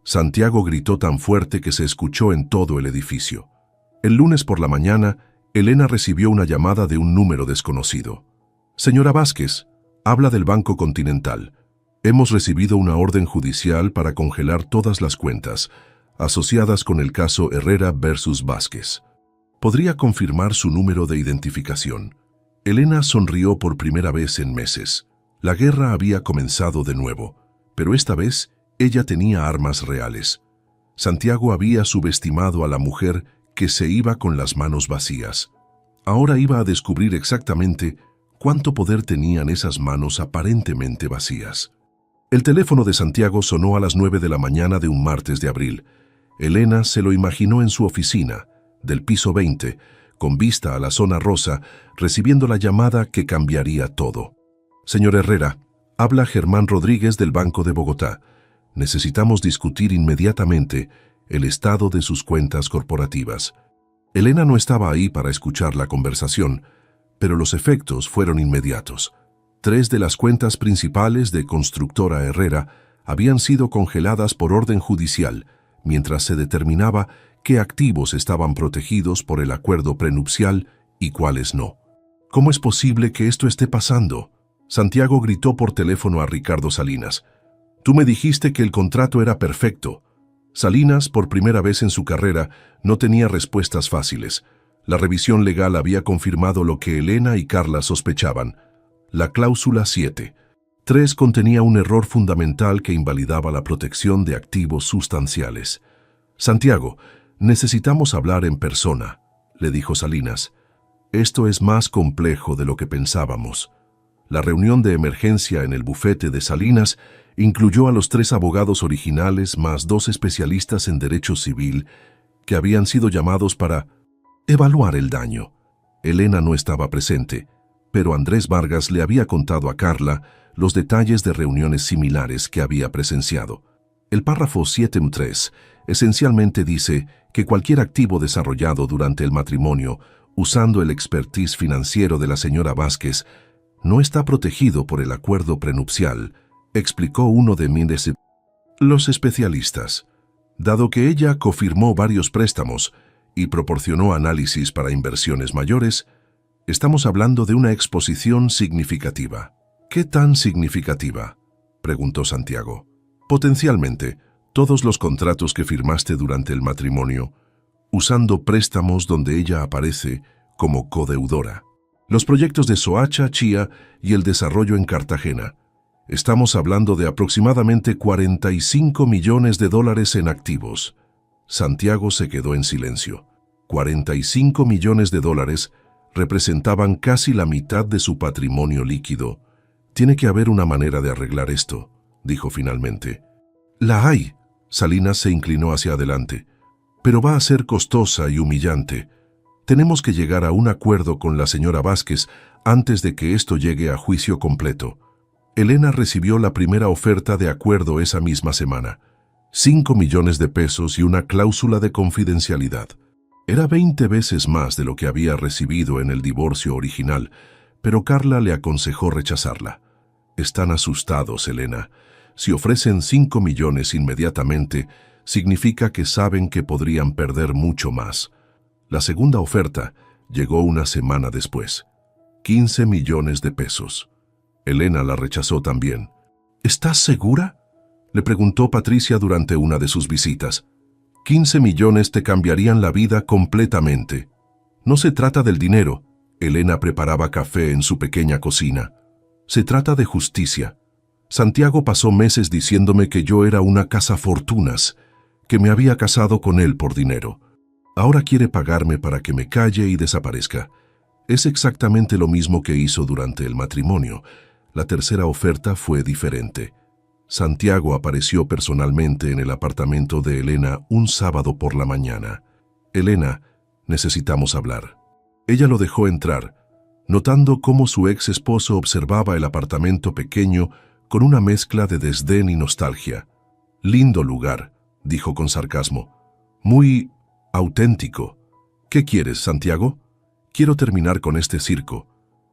Santiago gritó tan fuerte que se escuchó en todo el edificio. El lunes por la mañana, Elena recibió una llamada de un número desconocido. «Señora Vázquez, habla del Banco Continental. Hemos recibido una orden judicial para congelar todas las cuentas asociadas con el caso Herrera versus Vázquez. ¿Podría confirmar su número de identificación?» Elena sonrió por primera vez en meses. La guerra había comenzado de nuevo, pero esta vez ella tenía armas reales. Santiago había subestimado a la mujer que se iba con las manos vacías. Ahora iba a descubrir exactamente cuánto poder tenían esas manos aparentemente vacías. El teléfono de Santiago sonó a las 9 de la mañana de un martes de abril. Elena se lo imaginó en su oficina, del piso 20, con vista a la zona rosa, recibiendo la llamada que cambiaría todo. «Señor Herrera, habla Germán Rodríguez del Banco de Bogotá. Necesitamos discutir inmediatamente el estado de sus cuentas corporativas». Elena no estaba ahí para escuchar la conversación, pero los efectos fueron inmediatos. 3 de las cuentas principales de Constructora Herrera habían sido congeladas por orden judicial, mientras se determinaba qué activos estaban protegidos por el acuerdo prenupcial y cuáles no. «¿Cómo es posible que esto esté pasando?», Santiago gritó por teléfono a Ricardo Salinas. «Tú me dijiste que el contrato era perfecto». Salinas, por primera vez en su carrera, no tenía respuestas fáciles. La revisión legal había confirmado lo que Elena y Carla sospechaban. La cláusula 7.3 contenía un error fundamental que invalidaba la protección de activos sustanciales. «Santiago, necesitamos hablar en persona», le dijo Salinas. «Esto es más complejo de lo que pensábamos». La reunión de emergencia en el bufete de Salinas incluyó a los 3 abogados originales más 2 especialistas en derecho civil que habían sido llamados para evaluar el daño. Elena no estaba presente, pero Andrés Vargas le había contado a Carla los detalles de reuniones similares que había presenciado. El párrafo 7.3 esencialmente dice que cualquier activo desarrollado durante el matrimonio usando el expertise financiero de la señora Vázquez no está protegido por el acuerdo prenupcial, explicó uno de los especialistas. Dado que ella cofirmó varios préstamos y proporcionó análisis para inversiones mayores, Estamos hablando de una exposición significativa. ¿Qué tan significativa?, preguntó Santiago. Potencialmente, todos los contratos que firmaste durante el matrimonio, usando préstamos donde ella aparece como codeudora. Los proyectos de Soacha, Chía y el desarrollo en Cartagena. Estamos hablando de aproximadamente 45 millones de dólares en activos. Santiago se quedó en silencio. 45 millones de dólares representaban casi la mitad de su patrimonio líquido. Tiene que haber una manera de arreglar esto, dijo finalmente. La hay. Salinas se inclinó hacia adelante. Pero va a ser costosa y humillante. Tenemos que llegar a un acuerdo con la señora Vázquez antes de que esto llegue a juicio completo. Elena recibió la primera oferta de acuerdo esa misma semana. 5 millones de pesos y una cláusula de confidencialidad. Era 20 veces más de lo que había recibido en el divorcio original, pero Carla le aconsejó rechazarla. Están asustados, Elena. Si ofrecen 5 millones inmediatamente, significa que saben que podrían perder mucho más. La segunda oferta llegó una semana después. 15 millones de pesos. Elena la rechazó también. ¿Estás segura?, le preguntó Patricia durante una de sus visitas. 15 millones te cambiarían la vida completamente. No se trata del dinero. Elena preparaba café en su pequeña cocina. Se trata de justicia. Santiago pasó meses diciéndome que yo era una cazafortunas, que me había casado con él por dinero. Ahora quiere pagarme para que me calle y desaparezca. Es exactamente lo mismo que hizo durante el matrimonio. La tercera oferta fue diferente. Santiago apareció personalmente en el apartamento de Elena un sábado por la mañana. Elena, necesitamos hablar. Ella lo dejó entrar, notando cómo su ex esposo observaba el apartamento pequeño con una mezcla de desdén y nostalgia. Lindo lugar, dijo con sarcasmo. Muy auténtico. ¿Qué quieres, Santiago? Quiero terminar con este circo.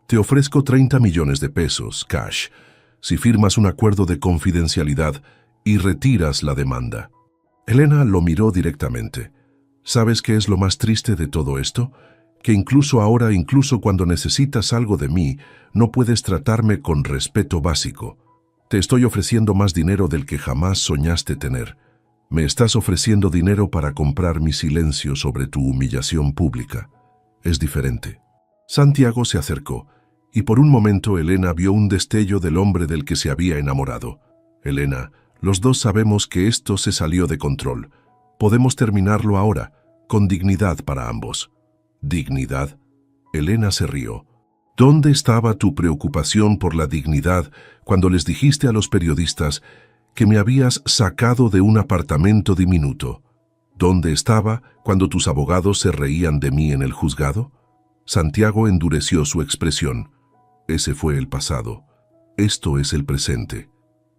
Te ofrezco 30 millones de pesos, cash, si firmas un acuerdo de confidencialidad y retiras la demanda. Elena lo miró directamente. ¿Sabes qué es lo más triste de todo esto? Que incluso ahora, incluso cuando necesitas algo de mí, no puedes tratarme con respeto básico. Te estoy ofreciendo más dinero del que jamás soñaste tener. Me estás ofreciendo dinero para comprar mi silencio sobre tu humillación pública. Es diferente. Santiago se acercó, y por un momento Elena vio un destello del hombre del que se había enamorado. Elena, los dos sabemos que esto se salió de control. Podemos terminarlo ahora, con dignidad para ambos. ¿Dignidad? Elena se rió. ¿Dónde estaba tu preocupación por la dignidad cuando les dijiste a los periodistas que me habías sacado de un apartamento diminuto? ¿Dónde estaba cuando tus abogados se reían de mí en el juzgado? Santiago endureció su expresión. Ese fue el pasado. Esto es el presente.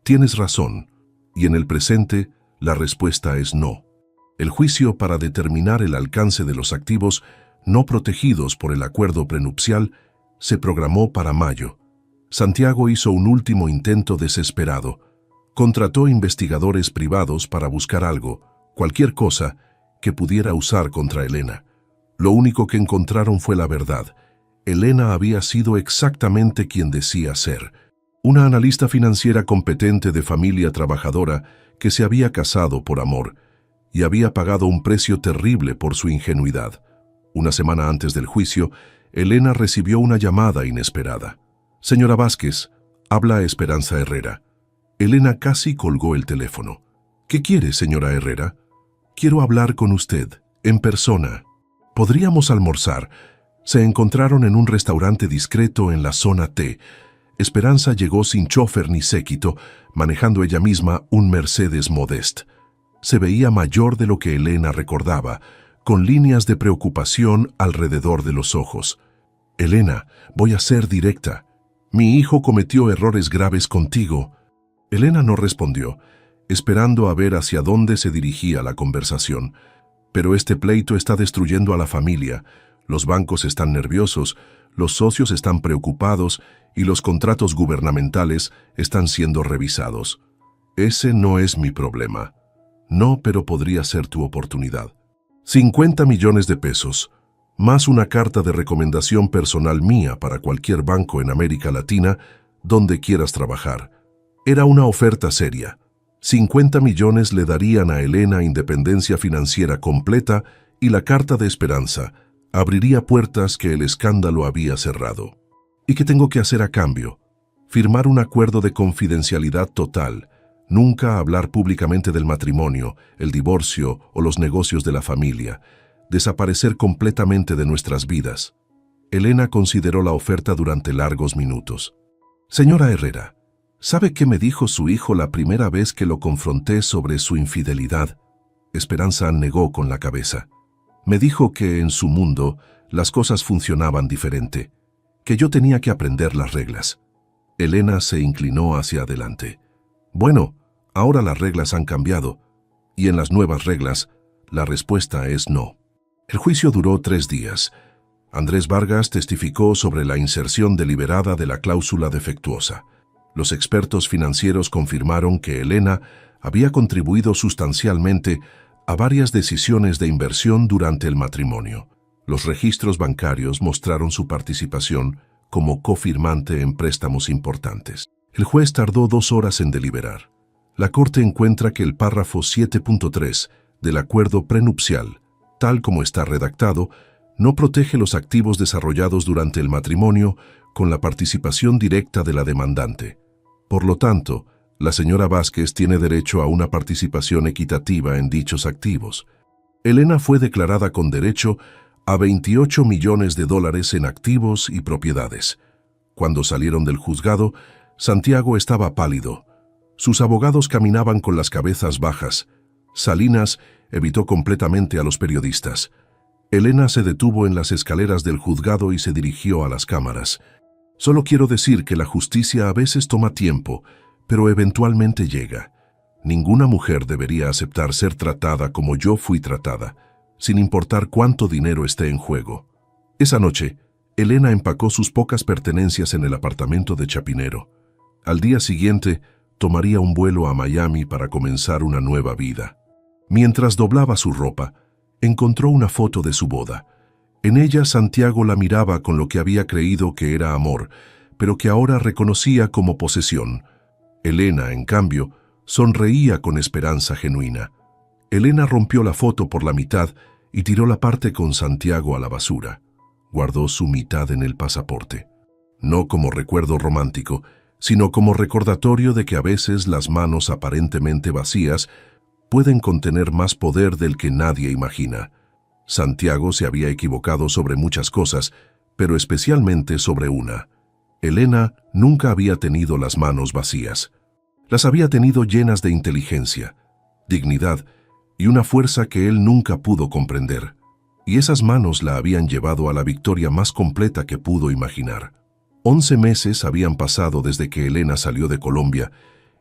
Tienes razón, y en el presente la respuesta es no. El juicio para determinar el alcance de los activos no protegidos por el acuerdo prenupcial se programó para mayo. Santiago hizo un último intento desesperado. Contrató investigadores privados para buscar algo, cualquier cosa, que pudiera usar contra Elena. Lo único que encontraron fue la verdad. Elena había sido exactamente quien decía ser. Una analista financiera competente de familia trabajadora que se había casado por amor y había pagado un precio terrible por su ingenuidad. Una semana antes del juicio, Elena recibió una llamada inesperada. «Señora Vázquez, habla Esperanza Herrera». Elena casi colgó el teléfono. «¿Qué quiere, señora Herrera?» «Quiero hablar con usted, en persona. ¿Podríamos almorzar?» Se encontraron en un restaurante discreto en la zona T. Esperanza llegó sin chofer ni séquito, manejando ella misma un Mercedes Modeste. Se veía mayor de lo que Elena recordaba, con líneas de preocupación alrededor de los ojos. «Elena, voy a ser directa. Mi hijo cometió errores graves contigo». Elena no respondió, esperando a ver hacia dónde se dirigía la conversación. «Pero este pleito está destruyendo a la familia. Los bancos están nerviosos, los socios están preocupados y los contratos gubernamentales están siendo revisados. Ese no es mi problema. No, pero podría ser tu oportunidad. 50 millones de pesos. más una carta de recomendación personal mía para cualquier banco en América Latina donde quieras trabajar. Era una oferta seria. 50 millones le darían a Elena independencia financiera completa y la carta de esperanza abriría puertas que el escándalo había cerrado. ¿Y qué tengo que hacer a cambio? Firmar un acuerdo de confidencialidad total, nunca hablar públicamente del matrimonio, el divorcio o los negocios de la familia, desaparecer completamente de nuestras vidas. Elena consideró la oferta durante largos minutos. Señora Herrera, ¿sabe qué me dijo su hijo la primera vez que lo confronté sobre su infidelidad? Esperanza negó con la cabeza. Me dijo que en su mundo las cosas funcionaban diferente, que yo tenía que aprender las reglas. Elena se inclinó hacia adelante. Bueno, ahora las reglas han cambiado, y en las nuevas reglas, la respuesta es no. El juicio duró 3 días. Andrés Vargas testificó sobre la inserción deliberada de la cláusula defectuosa. Los expertos financieros confirmaron que Elena había contribuido sustancialmente a varias decisiones de inversión durante el matrimonio. Los registros bancarios mostraron su participación como cofirmante en préstamos importantes. El juez tardó 2 horas en deliberar. La Corte encuentra que el párrafo 7.3 del acuerdo prenupcial, tal como está redactado, no protege los activos desarrollados durante el matrimonio con la participación directa de la demandante. Por lo tanto, la señora Vázquez tiene derecho a una participación equitativa en dichos activos. Elena fue declarada con derecho a $28 millones en activos y propiedades. Cuando salieron del juzgado, Santiago estaba pálido. Sus abogados caminaban con las cabezas bajas. Salinas evitó completamente a los periodistas. Elena se detuvo en las escaleras del juzgado y se dirigió a las cámaras. Solo quiero decir que la justicia a veces toma tiempo, pero eventualmente llega. Ninguna mujer debería aceptar ser tratada como yo fui tratada, sin importar cuánto dinero esté en juego. Esa noche, Elena empacó sus pocas pertenencias en el apartamento de Chapinero. Al día siguiente, tomaría un vuelo a Miami para comenzar una nueva vida. Mientras doblaba su ropa, encontró una foto de su boda. En ella Santiago la miraba con lo que había creído que era amor, pero que ahora reconocía como posesión. Elena, en cambio, sonreía con esperanza genuina. Elena rompió la foto por la mitad y tiró la parte con Santiago a la basura. Guardó su mitad en el pasaporte. No como recuerdo romántico, sino como recordatorio de que a veces las manos aparentemente vacías pueden contener más poder del que nadie imagina. Santiago se había equivocado sobre muchas cosas, pero especialmente sobre una. Elena nunca había tenido las manos vacías. Las había tenido llenas de inteligencia, dignidad y una fuerza que él nunca pudo comprender. Y esas manos la habían llevado a la victoria más completa que pudo imaginar. 11 meses habían pasado desde que Elena salió de Colombia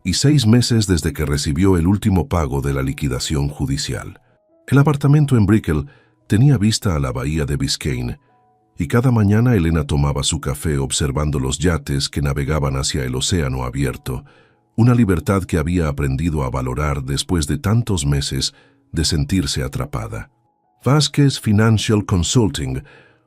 y 6 meses desde que recibió el último pago de la liquidación judicial. El apartamento en Brickell tenía vista a la bahía de Biscayne, y cada mañana Elena tomaba su café observando los yates que navegaban hacia el océano abierto, una libertad que había aprendido a valorar después de tantos meses de sentirse atrapada. Vázquez Financial Consulting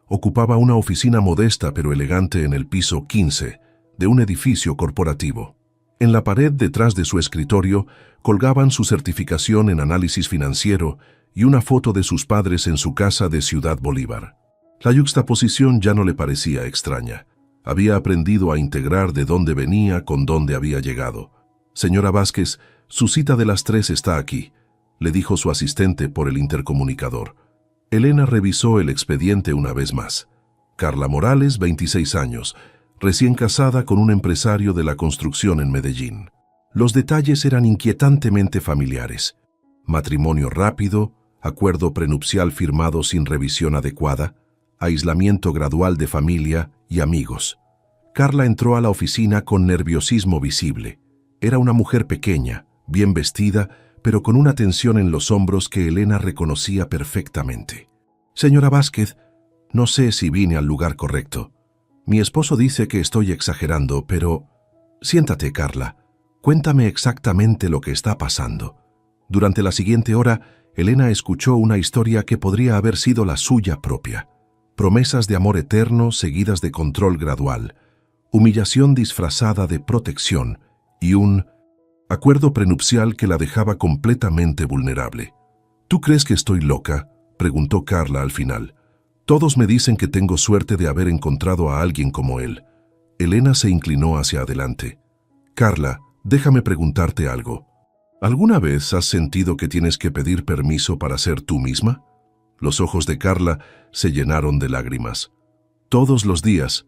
ocupaba una oficina modesta pero elegante en el piso 15 de un edificio corporativo. En la pared detrás de su escritorio colgaban su certificación en análisis financiero y una foto de sus padres en su casa de Ciudad Bolívar. La yuxtaposición ya no le parecía extraña. Había aprendido a integrar de dónde venía con dónde había llegado. «Señora Vázquez, su cita de las 3 está aquí», le dijo su asistente por el intercomunicador. Elena revisó el expediente una vez más. Carla Morales, 26 años, recién casada con un empresario de la construcción en Medellín. Los detalles eran inquietantemente familiares. Matrimonio rápido, acuerdo prenupcial firmado sin revisión adecuada, aislamiento gradual de familia y amigos. Carla entró a la oficina con nerviosismo visible. Era una mujer pequeña, bien vestida, pero con una tensión en los hombros que Elena reconocía perfectamente. «Señora Vázquez, no sé si vine al lugar correcto. Mi esposo dice que estoy exagerando, pero...» «Siéntate, Carla. Cuéntame exactamente lo que está pasando». Durante la siguiente hora, Elena escuchó una historia que podría haber sido la suya propia. promesas de amor eterno seguidas de control gradual, humillación disfrazada de protección y un acuerdo prenupcial que la dejaba completamente vulnerable. ¿Tú crees que estoy loca?, preguntó Carla al final. Todos me dicen que tengo suerte de haber encontrado a alguien como él. Elena se inclinó hacia adelante. Carla, déjame preguntarte algo. ¿Alguna vez has sentido que tienes que pedir permiso para ser tú misma? Los ojos de Carla se llenaron de lágrimas. Todos los días.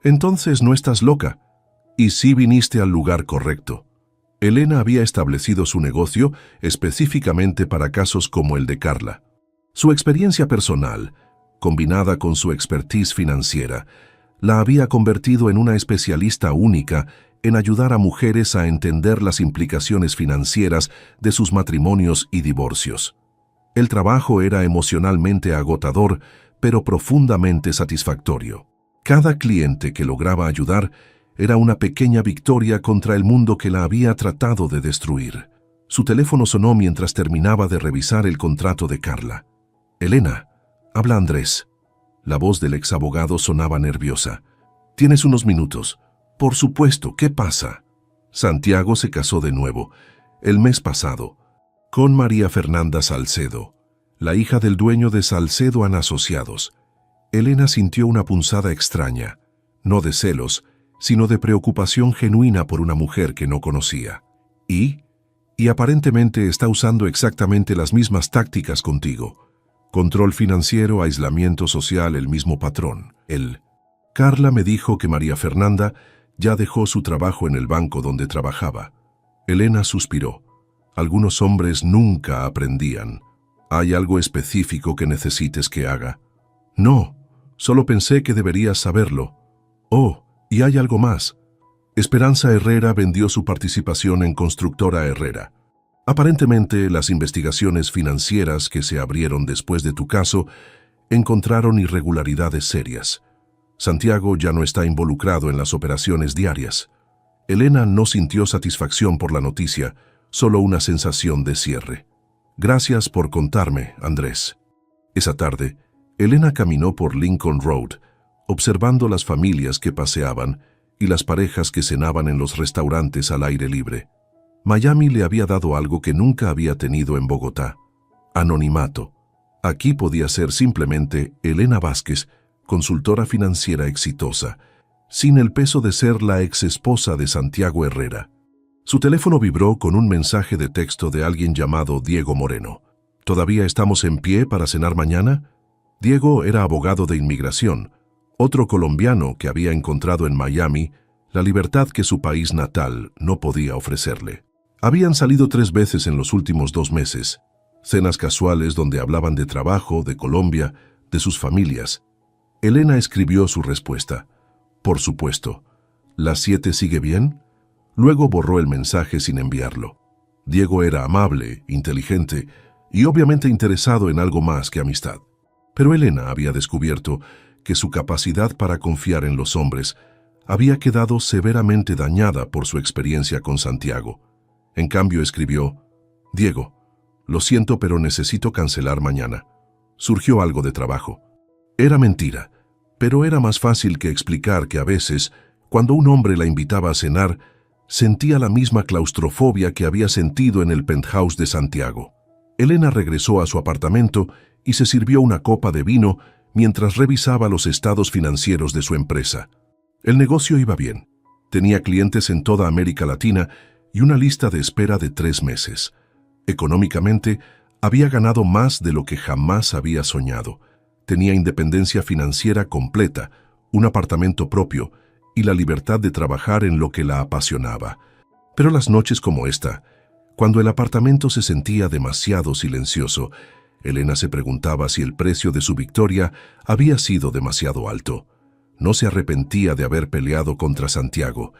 Entonces no estás loca. Y sí viniste al lugar correcto. Elena había establecido su negocio específicamente para casos como el de Carla. Su experiencia personal, combinada con su expertise financiera, la había convertido en una especialista única en ayudar a mujeres a entender las implicaciones financieras de sus matrimonios y divorcios. El trabajo era emocionalmente agotador, pero profundamente satisfactorio. Cada cliente que lograba ayudar era una pequeña victoria contra el mundo que la había tratado de destruir. Su teléfono sonó mientras terminaba de revisar el contrato de Carla. «Elena, habla Andrés». La voz del exabogado sonaba nerviosa. «Tienes unos minutos». «Por supuesto, ¿qué pasa?» Santiago se casó de nuevo, el mes pasado, con María Fernanda Salcedo, la hija del dueño de Salcedo and Asociados. Elena sintió una punzada extraña, no de celos, sino de preocupación genuina por una mujer que no conocía. Y aparentemente está usando exactamente las mismas tácticas contigo. Control financiero, aislamiento social, el mismo patrón. Carla me dijo que María Fernanda ya dejó su trabajo en el banco donde trabajaba. Elena suspiró. Algunos hombres nunca aprendían. ¿Hay algo específico que necesites que haga? No, solo pensé que deberías saberlo. Oh, y hay algo más. Esperanza Herrera vendió su participación en Constructora Herrera. Aparentemente, las investigaciones financieras que se abrieron después de tu caso encontraron irregularidades serias. Santiago ya no está involucrado en las operaciones diarias. Elena no sintió satisfacción por la noticia, solo una sensación de cierre. Gracias por contarme, Andrés. Esa tarde, Elena caminó por Lincoln Road, observando las familias que paseaban y las parejas que cenaban en los restaurantes al aire libre. Miami le había dado algo que nunca había tenido en Bogotá: anonimato. Aquí podía ser simplemente Elena Vázquez, consultora financiera exitosa, sin el peso de ser la exesposa de Santiago Herrera. Su teléfono vibró con un mensaje de texto de alguien llamado Diego Moreno. ¿Todavía estamos en pie para cenar mañana? Diego era abogado de inmigración, otro colombiano que había encontrado en Miami la libertad que su país natal no podía ofrecerle. Habían salido 3 veces en los últimos 2 meses, cenas casuales donde hablaban de trabajo, de Colombia, de sus familias. Elena escribió su respuesta. Por supuesto. ¿Las 7 sigue bien? Luego borró el mensaje sin enviarlo. Diego era amable, inteligente y obviamente interesado en algo más que amistad. Pero Elena había descubierto que su capacidad para confiar en los hombres había quedado severamente dañada por su experiencia con Santiago. En cambio escribió: Diego, lo siento, pero necesito cancelar mañana. Surgió algo de trabajo. Era mentira, pero era más fácil que explicar que a veces, cuando un hombre la invitaba a cenar, sentía la misma claustrofobia que había sentido en el penthouse de Santiago. Elena regresó a su apartamento y se sirvió una copa de vino mientras revisaba los estados financieros de su empresa. El negocio iba bien. Tenía clientes en toda América Latina y una lista de espera de 3 meses. Económicamente, había ganado más de lo que jamás había soñado. Tenía independencia financiera completa, un apartamento propio y la libertad de trabajar en lo que la apasionaba. Pero las noches como esta, cuando el apartamento se sentía demasiado silencioso, Elena se preguntaba si el precio de su victoria había sido demasiado alto. No se arrepentía de haber peleado contra Santiago,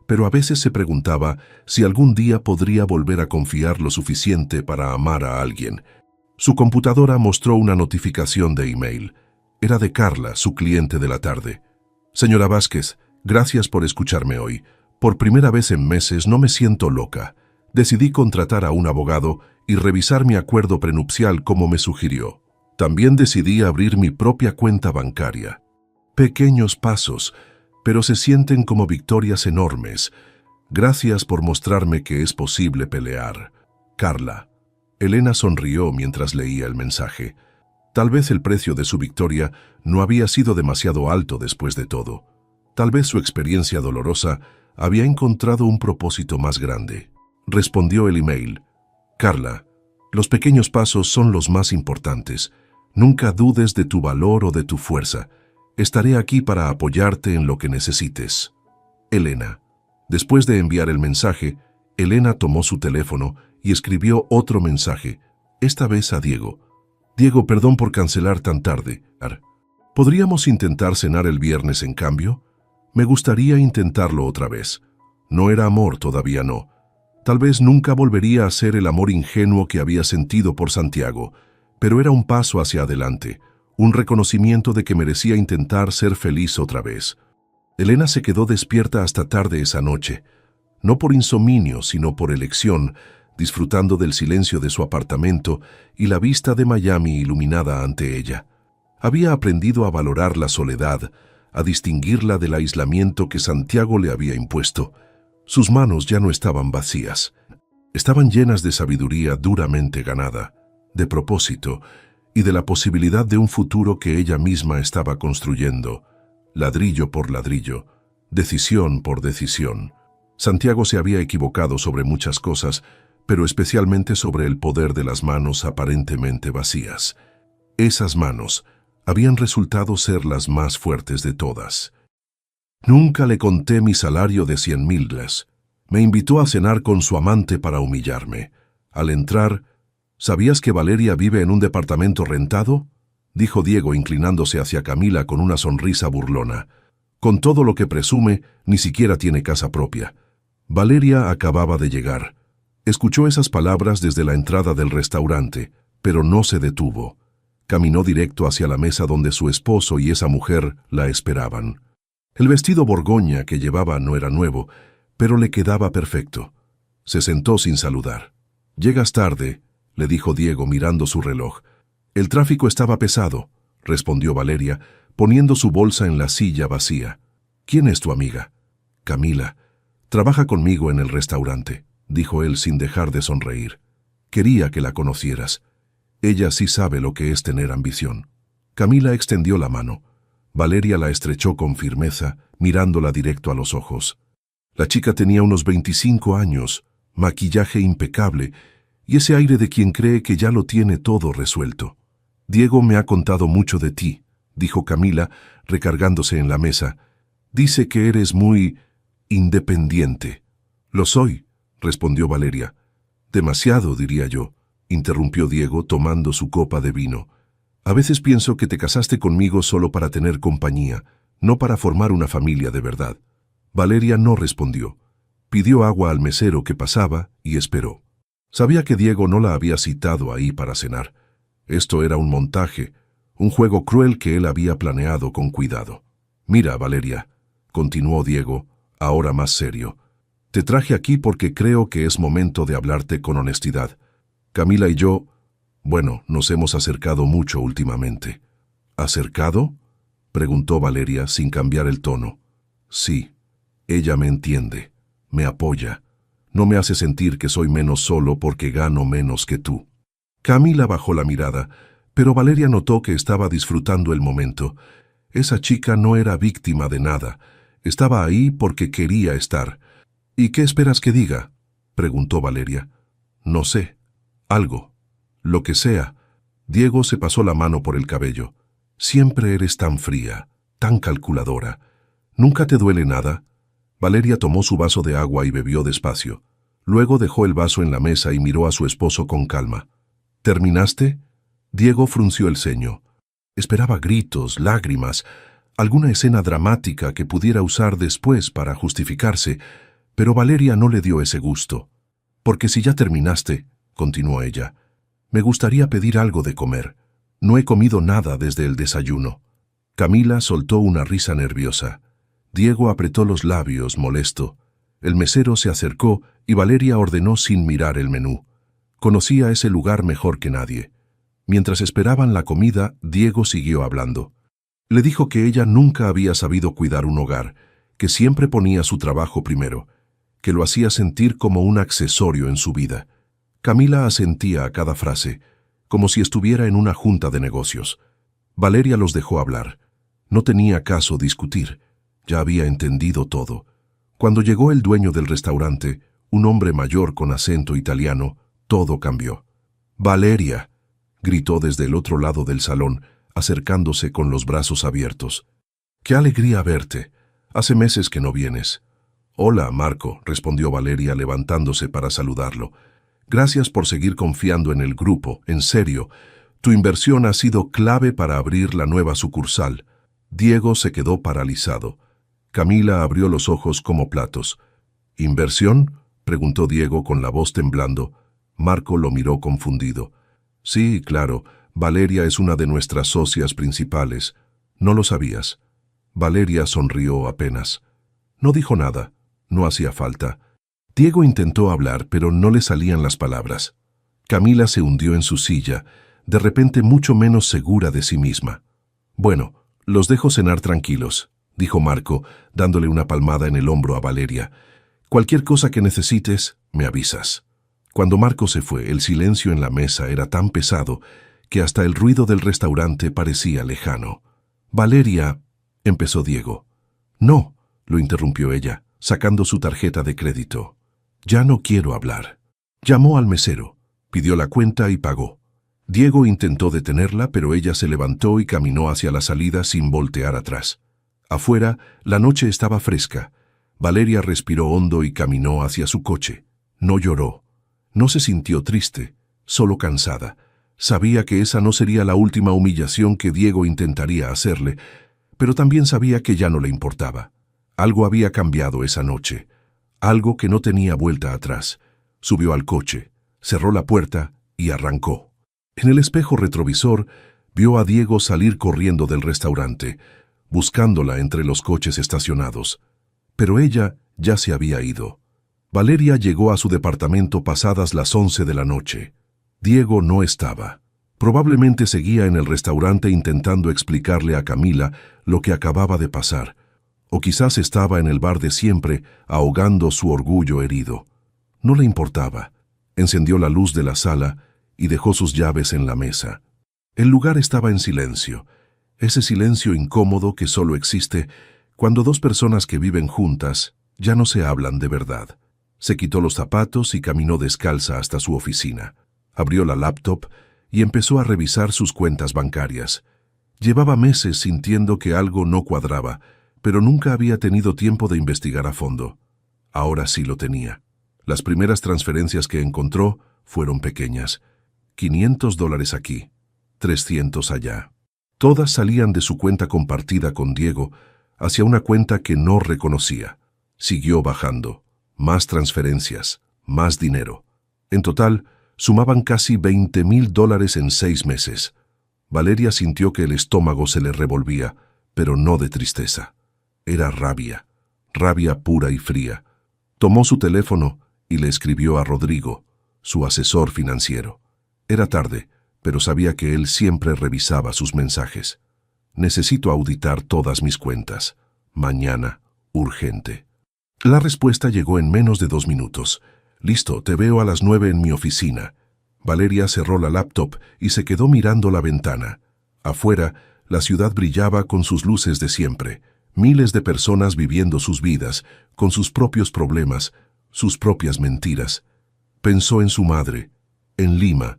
pero a veces se preguntaba si algún día podría volver a confiar lo suficiente para amar a alguien. Su computadora mostró una notificación de email. Era de Carla, su cliente de la tarde. Señora Vázquez, gracias por escucharme hoy. Por primera vez en meses no me siento loca. Decidí contratar a un abogado y revisar mi acuerdo prenupcial como me sugirió. También decidí abrir mi propia cuenta bancaria. Pequeños pasos, pero se sienten como victorias enormes. Gracias por mostrarme que es posible pelear. Carla. Elena sonrió mientras leía el mensaje. Tal vez el precio de su victoria no había sido demasiado alto después de todo. Tal vez su experiencia dolorosa había encontrado un propósito más grande. Respondió el email. Carla, los pequeños pasos son los más importantes. Nunca dudes de tu valor o de tu fuerza. Estaré aquí para apoyarte en lo que necesites. Elena. Después de enviar el mensaje, Elena tomó su teléfono y escribió otro mensaje, esta vez a Diego. Diego, perdón por cancelar tan tarde. ¿Podríamos intentar cenar el viernes en cambio? Me gustaría intentarlo otra vez. No era amor, todavía no. Tal vez nunca volvería a ser el amor ingenuo que había sentido por Santiago, pero era un paso hacia adelante, un reconocimiento de que merecía intentar ser feliz otra vez. Elena se quedó despierta hasta tarde esa noche, no por insomnio, sino por elección, disfrutando del silencio de su apartamento y la vista de Miami iluminada ante ella. Había aprendido a valorar la soledad, a distinguirla del aislamiento que Santiago le había impuesto. Sus manos ya no estaban vacías. Estaban llenas de sabiduría duramente ganada, de propósito y de la posibilidad de un futuro que ella misma estaba construyendo, ladrillo por ladrillo, decisión por decisión. Santiago se había equivocado sobre muchas cosas, pero especialmente sobre el poder de las manos aparentemente vacías. Esas manos habían resultado ser las más fuertes de todas. Nunca le conté mi salario de 100,000 $. Me invitó a cenar con su amante para humillarme. Al entrar, ¿sabías que Valeria vive en un departamento rentado?, dijo Diego inclinándose hacia Camila con una sonrisa burlona. Con todo lo que presume, ni siquiera tiene casa propia. Valeria acababa de llegar. Escuchó esas palabras desde la entrada del restaurante, pero no se detuvo. Caminó directo hacia la mesa donde su esposo y esa mujer la esperaban. El vestido borgoña que llevaba no era nuevo, pero le quedaba perfecto. Se sentó sin saludar. «Llegas tarde», le dijo Diego mirando su reloj. «El tráfico estaba pesado», respondió Valeria, poniendo su bolsa en la silla vacía. «¿Quién es tu amiga?» «Camila. Trabaja conmigo en el restaurante», dijo él sin dejar de sonreír. «Quería que la conocieras. Ella sí sabe lo que es tener ambición». Camila extendió la mano. Valeria la estrechó con firmeza, mirándola directo a los ojos. La chica tenía unos 25 años, maquillaje impecable y ese aire de quien cree que ya lo tiene todo resuelto. «Diego me ha contado mucho de ti», dijo Camila, recargándose en la mesa. «Dice que eres muy independiente». «Lo soy», respondió Valeria. «Demasiado, diría yo», interrumpió Diego tomando su copa de vino. «A veces pienso que te casaste conmigo solo para tener compañía, no para formar una familia de verdad». Valeria no respondió. Pidió agua al mesero que pasaba y esperó. Sabía que Diego no la había citado ahí para cenar. Esto era un montaje, un juego cruel que él había planeado con cuidado. «Mira, Valeria», continuó Diego, ahora más serio, «te traje aquí porque creo que es momento de hablarte con honestidad. Camila y yo, bueno, nos hemos acercado mucho últimamente». «¿Acercado?», preguntó Valeria sin cambiar el tono. «Sí, ella me entiende, me apoya. No me hace sentir que soy menos solo porque gano menos que tú». Camila bajó la mirada, pero Valeria notó que estaba disfrutando el momento. Esa chica no era víctima de nada. Estaba ahí porque quería estar. «¿Y qué esperas que diga?», preguntó Valeria. «No sé. Algo. Lo que sea». Diego se pasó la mano por el cabello. «Siempre eres tan fría, tan calculadora. ¿Nunca te duele nada?». Valeria tomó su vaso de agua y bebió despacio. Luego dejó el vaso en la mesa y miró a su esposo con calma. «¿Terminaste?». Diego frunció el ceño. Esperaba gritos, lágrimas, alguna escena dramática que pudiera usar después para justificarse, pero Valeria no le dio ese gusto. «Porque si ya terminaste», continuó ella, «me gustaría pedir algo de comer. No he comido nada desde el desayuno». Camila soltó una risa nerviosa. Diego apretó los labios, molesto. El mesero se acercó y Valeria ordenó sin mirar el menú. Conocía ese lugar mejor que nadie. Mientras esperaban la comida, Diego siguió hablando. Le dijo que ella nunca había sabido cuidar un hogar, que siempre ponía su trabajo primero, que lo hacía sentir como un accesorio en su vida. Camila asentía a cada frase, como si estuviera en una junta de negocios. Valeria los dejó hablar. No tenía caso discutir. Ya había entendido todo. Cuando llegó el dueño del restaurante, un hombre mayor con acento italiano, todo cambió. «Valeria», gritó desde el otro lado del salón, acercándose con los brazos abiertos. «¡Qué alegría verte! Hace meses que no vienes». «Hola, Marco», respondió Valeria levantándose para saludarlo. «Gracias por seguir confiando en el grupo, en serio. Tu inversión ha sido clave para abrir la nueva sucursal». Diego se quedó paralizado. Camila abrió los ojos como platos. «¿Inversión?», preguntó Diego con la voz temblando. Marco lo miró confundido. «Sí, claro, Valeria es una de nuestras socias principales. ¿No lo sabías?». Valeria sonrió apenas. No dijo nada. No hacía falta. Diego intentó hablar, pero no le salían las palabras. Camila se hundió en su silla, de repente mucho menos segura de sí misma. «Bueno, los dejo cenar tranquilos», dijo Marco, dándole una palmada en el hombro a Valeria. «Cualquier cosa que necesites, me avisas». Cuando Marco se fue, el silencio en la mesa era tan pesado que hasta el ruido del restaurante parecía lejano. «Valeria», empezó Diego. «No», lo interrumpió ella, sacando su tarjeta de crédito. «Ya no quiero hablar». Llamó al mesero, pidió la cuenta y pagó. Diego intentó detenerla, pero ella se levantó y caminó hacia la salida sin voltear atrás. Afuera, la noche estaba fresca. Valeria respiró hondo y caminó hacia su coche. No lloró. No se sintió triste, solo cansada. Sabía que esa no sería la última humillación que Diego intentaría hacerle, pero también sabía que ya no le importaba. Algo había cambiado esa noche, algo que no tenía vuelta atrás. Subió al coche, cerró la puerta y arrancó. En el espejo retrovisor, vio a Diego salir corriendo del restaurante, buscándola entre los coches estacionados. Pero ella ya se había ido. Valeria llegó a su departamento pasadas las 11 de la noche. Diego no estaba. Probablemente seguía en el restaurante intentando explicarle a Camila lo que acababa de pasar, o quizás estaba en el bar de siempre, ahogando su orgullo herido. No le importaba. Encendió la luz de la sala y dejó sus llaves en la mesa. El lugar estaba en silencio, ese silencio incómodo que solo existe cuando dos personas que viven juntas ya no se hablan de verdad. Se quitó los zapatos y caminó descalza hasta su oficina. Abrió la laptop y empezó a revisar sus cuentas bancarias. Llevaba meses sintiendo que algo no cuadraba, pero nunca había tenido tiempo de investigar a fondo. Ahora sí lo tenía. Las primeras transferencias que encontró fueron pequeñas. $500 aquí, 300 allá. Todas salían de su cuenta compartida con Diego hacia una cuenta que no reconocía. Siguió bajando. Más transferencias, más dinero. En total, sumaban casi $20,000 en 6 meses. Valeria sintió que el estómago se le revolvía, pero no de tristeza. Era rabia, rabia pura y fría. Tomó su teléfono y le escribió a Rodrigo, su asesor financiero. Era tarde, pero sabía que él siempre revisaba sus mensajes. «Necesito auditar todas mis cuentas. Mañana, urgente». La respuesta llegó en menos de 2 minutos. «Listo, te veo a las 9 en mi oficina». Valeria cerró la laptop y se quedó mirando la ventana. Afuera, la ciudad brillaba con sus luces de siempre. Miles de personas viviendo sus vidas, con sus propios problemas, sus propias mentiras. Pensó en su madre, en Lima,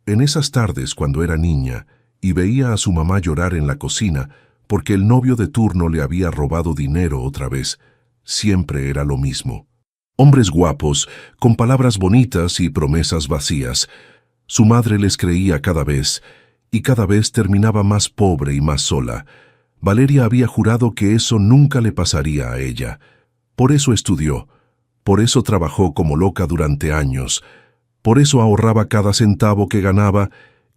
en esas tardes cuando era niña, y veía a su mamá llorar en la cocina porque el novio de turno le había robado dinero otra vez. Siempre era lo mismo. Hombres guapos, con palabras bonitas y promesas vacías. Su madre les creía cada vez, y cada vez terminaba más pobre y más sola. Valeria había jurado que eso nunca le pasaría a ella. Por eso estudió, por eso trabajó como loca durante años, por eso ahorraba cada centavo que ganaba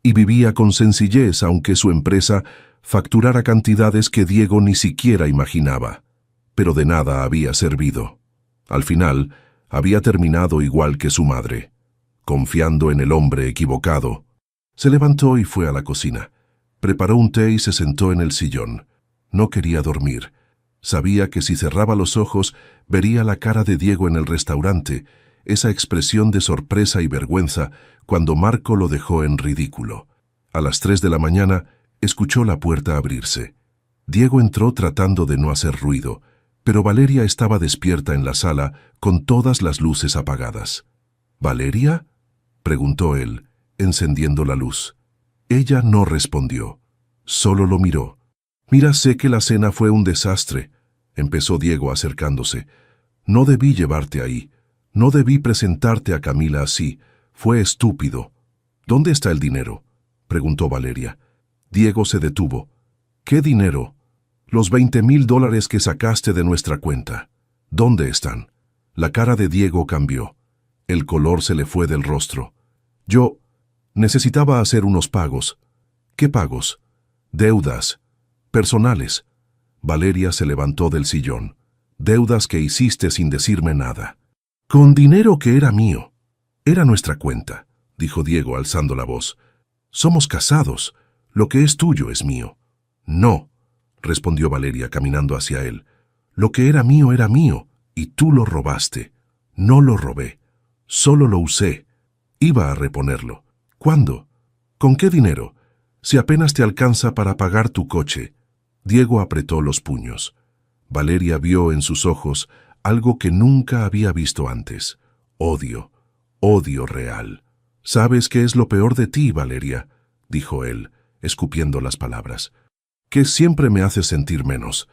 y vivía con sencillez aunque su empresa facturara cantidades que Diego ni siquiera imaginaba. Pero de nada había servido. Al final, había terminado igual que su madre, confiando en el hombre equivocado. Se levantó y fue a la cocina. Preparó un té y se sentó en el sillón. No quería dormir. Sabía que si cerraba los ojos, vería la cara de Diego en el restaurante, esa expresión de sorpresa y vergüenza cuando Marco lo dejó en ridículo. A las 3 de la mañana, escuchó la puerta abrirse. Diego entró tratando de no hacer ruido, pero Valeria estaba despierta en la sala con todas las luces apagadas. ¿Valeria?, preguntó él, encendiendo la luz. Ella no respondió. Solo lo miró. «Mira, sé que la cena fue un desastre», empezó Diego acercándose. «No debí llevarte ahí. No debí presentarte a Camila así. Fue estúpido». «¿Dónde está el dinero?», preguntó Valeria. Diego se detuvo. «¿Qué dinero?». «Los $20,000 que sacaste de nuestra cuenta. ¿Dónde están?». La cara de Diego cambió. El color se le fue del rostro. «Yo necesitaba hacer unos pagos». «¿Qué pagos?». «Deudas. Personales». Valeria se levantó del sillón. «Deudas que hiciste sin decirme nada». «Con dinero que era mío». «Era nuestra cuenta», dijo Diego alzando la voz. «Somos casados. Lo que es tuyo es mío». «No», respondió Valeria caminando hacia él. «Lo que era mío, y tú lo robaste». «No lo robé. Solo lo usé. Iba a reponerlo». «¿Cuándo? ¿Con qué dinero? Si apenas te alcanza para pagar tu coche». Diego apretó los puños. Valeria vio en sus ojos algo que nunca había visto antes. Odio. Odio real. «¿Sabes qué es lo peor de ti, Valeria?», dijo él, escupiendo las palabras. «Que siempre me haces sentir menos.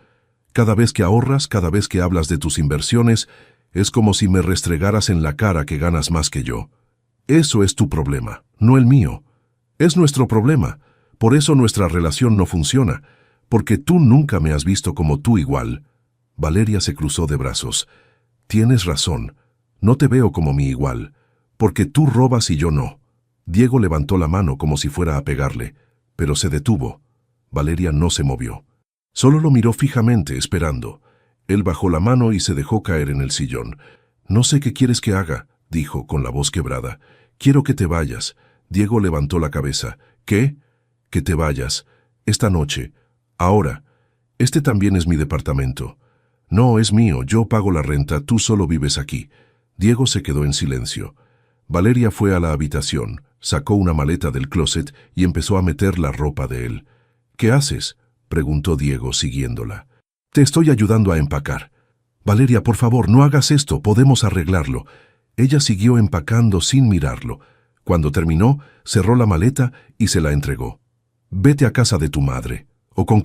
Cada vez que ahorras, cada vez que hablas de tus inversiones, es como si me restregaras en la cara que ganas más que yo. Eso es tu problema, no el mío. Es nuestro problema. Por eso nuestra relación no funciona, porque tú nunca me has visto como tú igual». Valeria se cruzó de brazos. «Tienes razón. No te veo como mi igual, porque tú robas y yo no». Diego levantó la mano como si fuera a pegarle, pero se detuvo. Valeria no se movió. Solo lo miró fijamente, esperando. Él bajó la mano y se dejó caer en el sillón. «No sé qué quieres que haga», dijo con la voz quebrada. «Quiero que te vayas». Diego levantó la cabeza. «¿Qué?». «Que te vayas. Esta noche. Ahora. Este también es mi departamento». «No, es mío. Yo pago la renta. Tú solo vives aquí». Diego se quedó en silencio. Valeria fue a la habitación, sacó una maleta del closet y empezó a meter la ropa de él. «¿Qué haces?», preguntó Diego, siguiéndola. «Te estoy ayudando a empacar». «Valeria, por favor, no hagas esto. Podemos arreglarlo». Ella siguió empacando sin mirarlo. Cuando terminó, cerró la maleta y se la entregó. «Vete a casa de tu madre. O con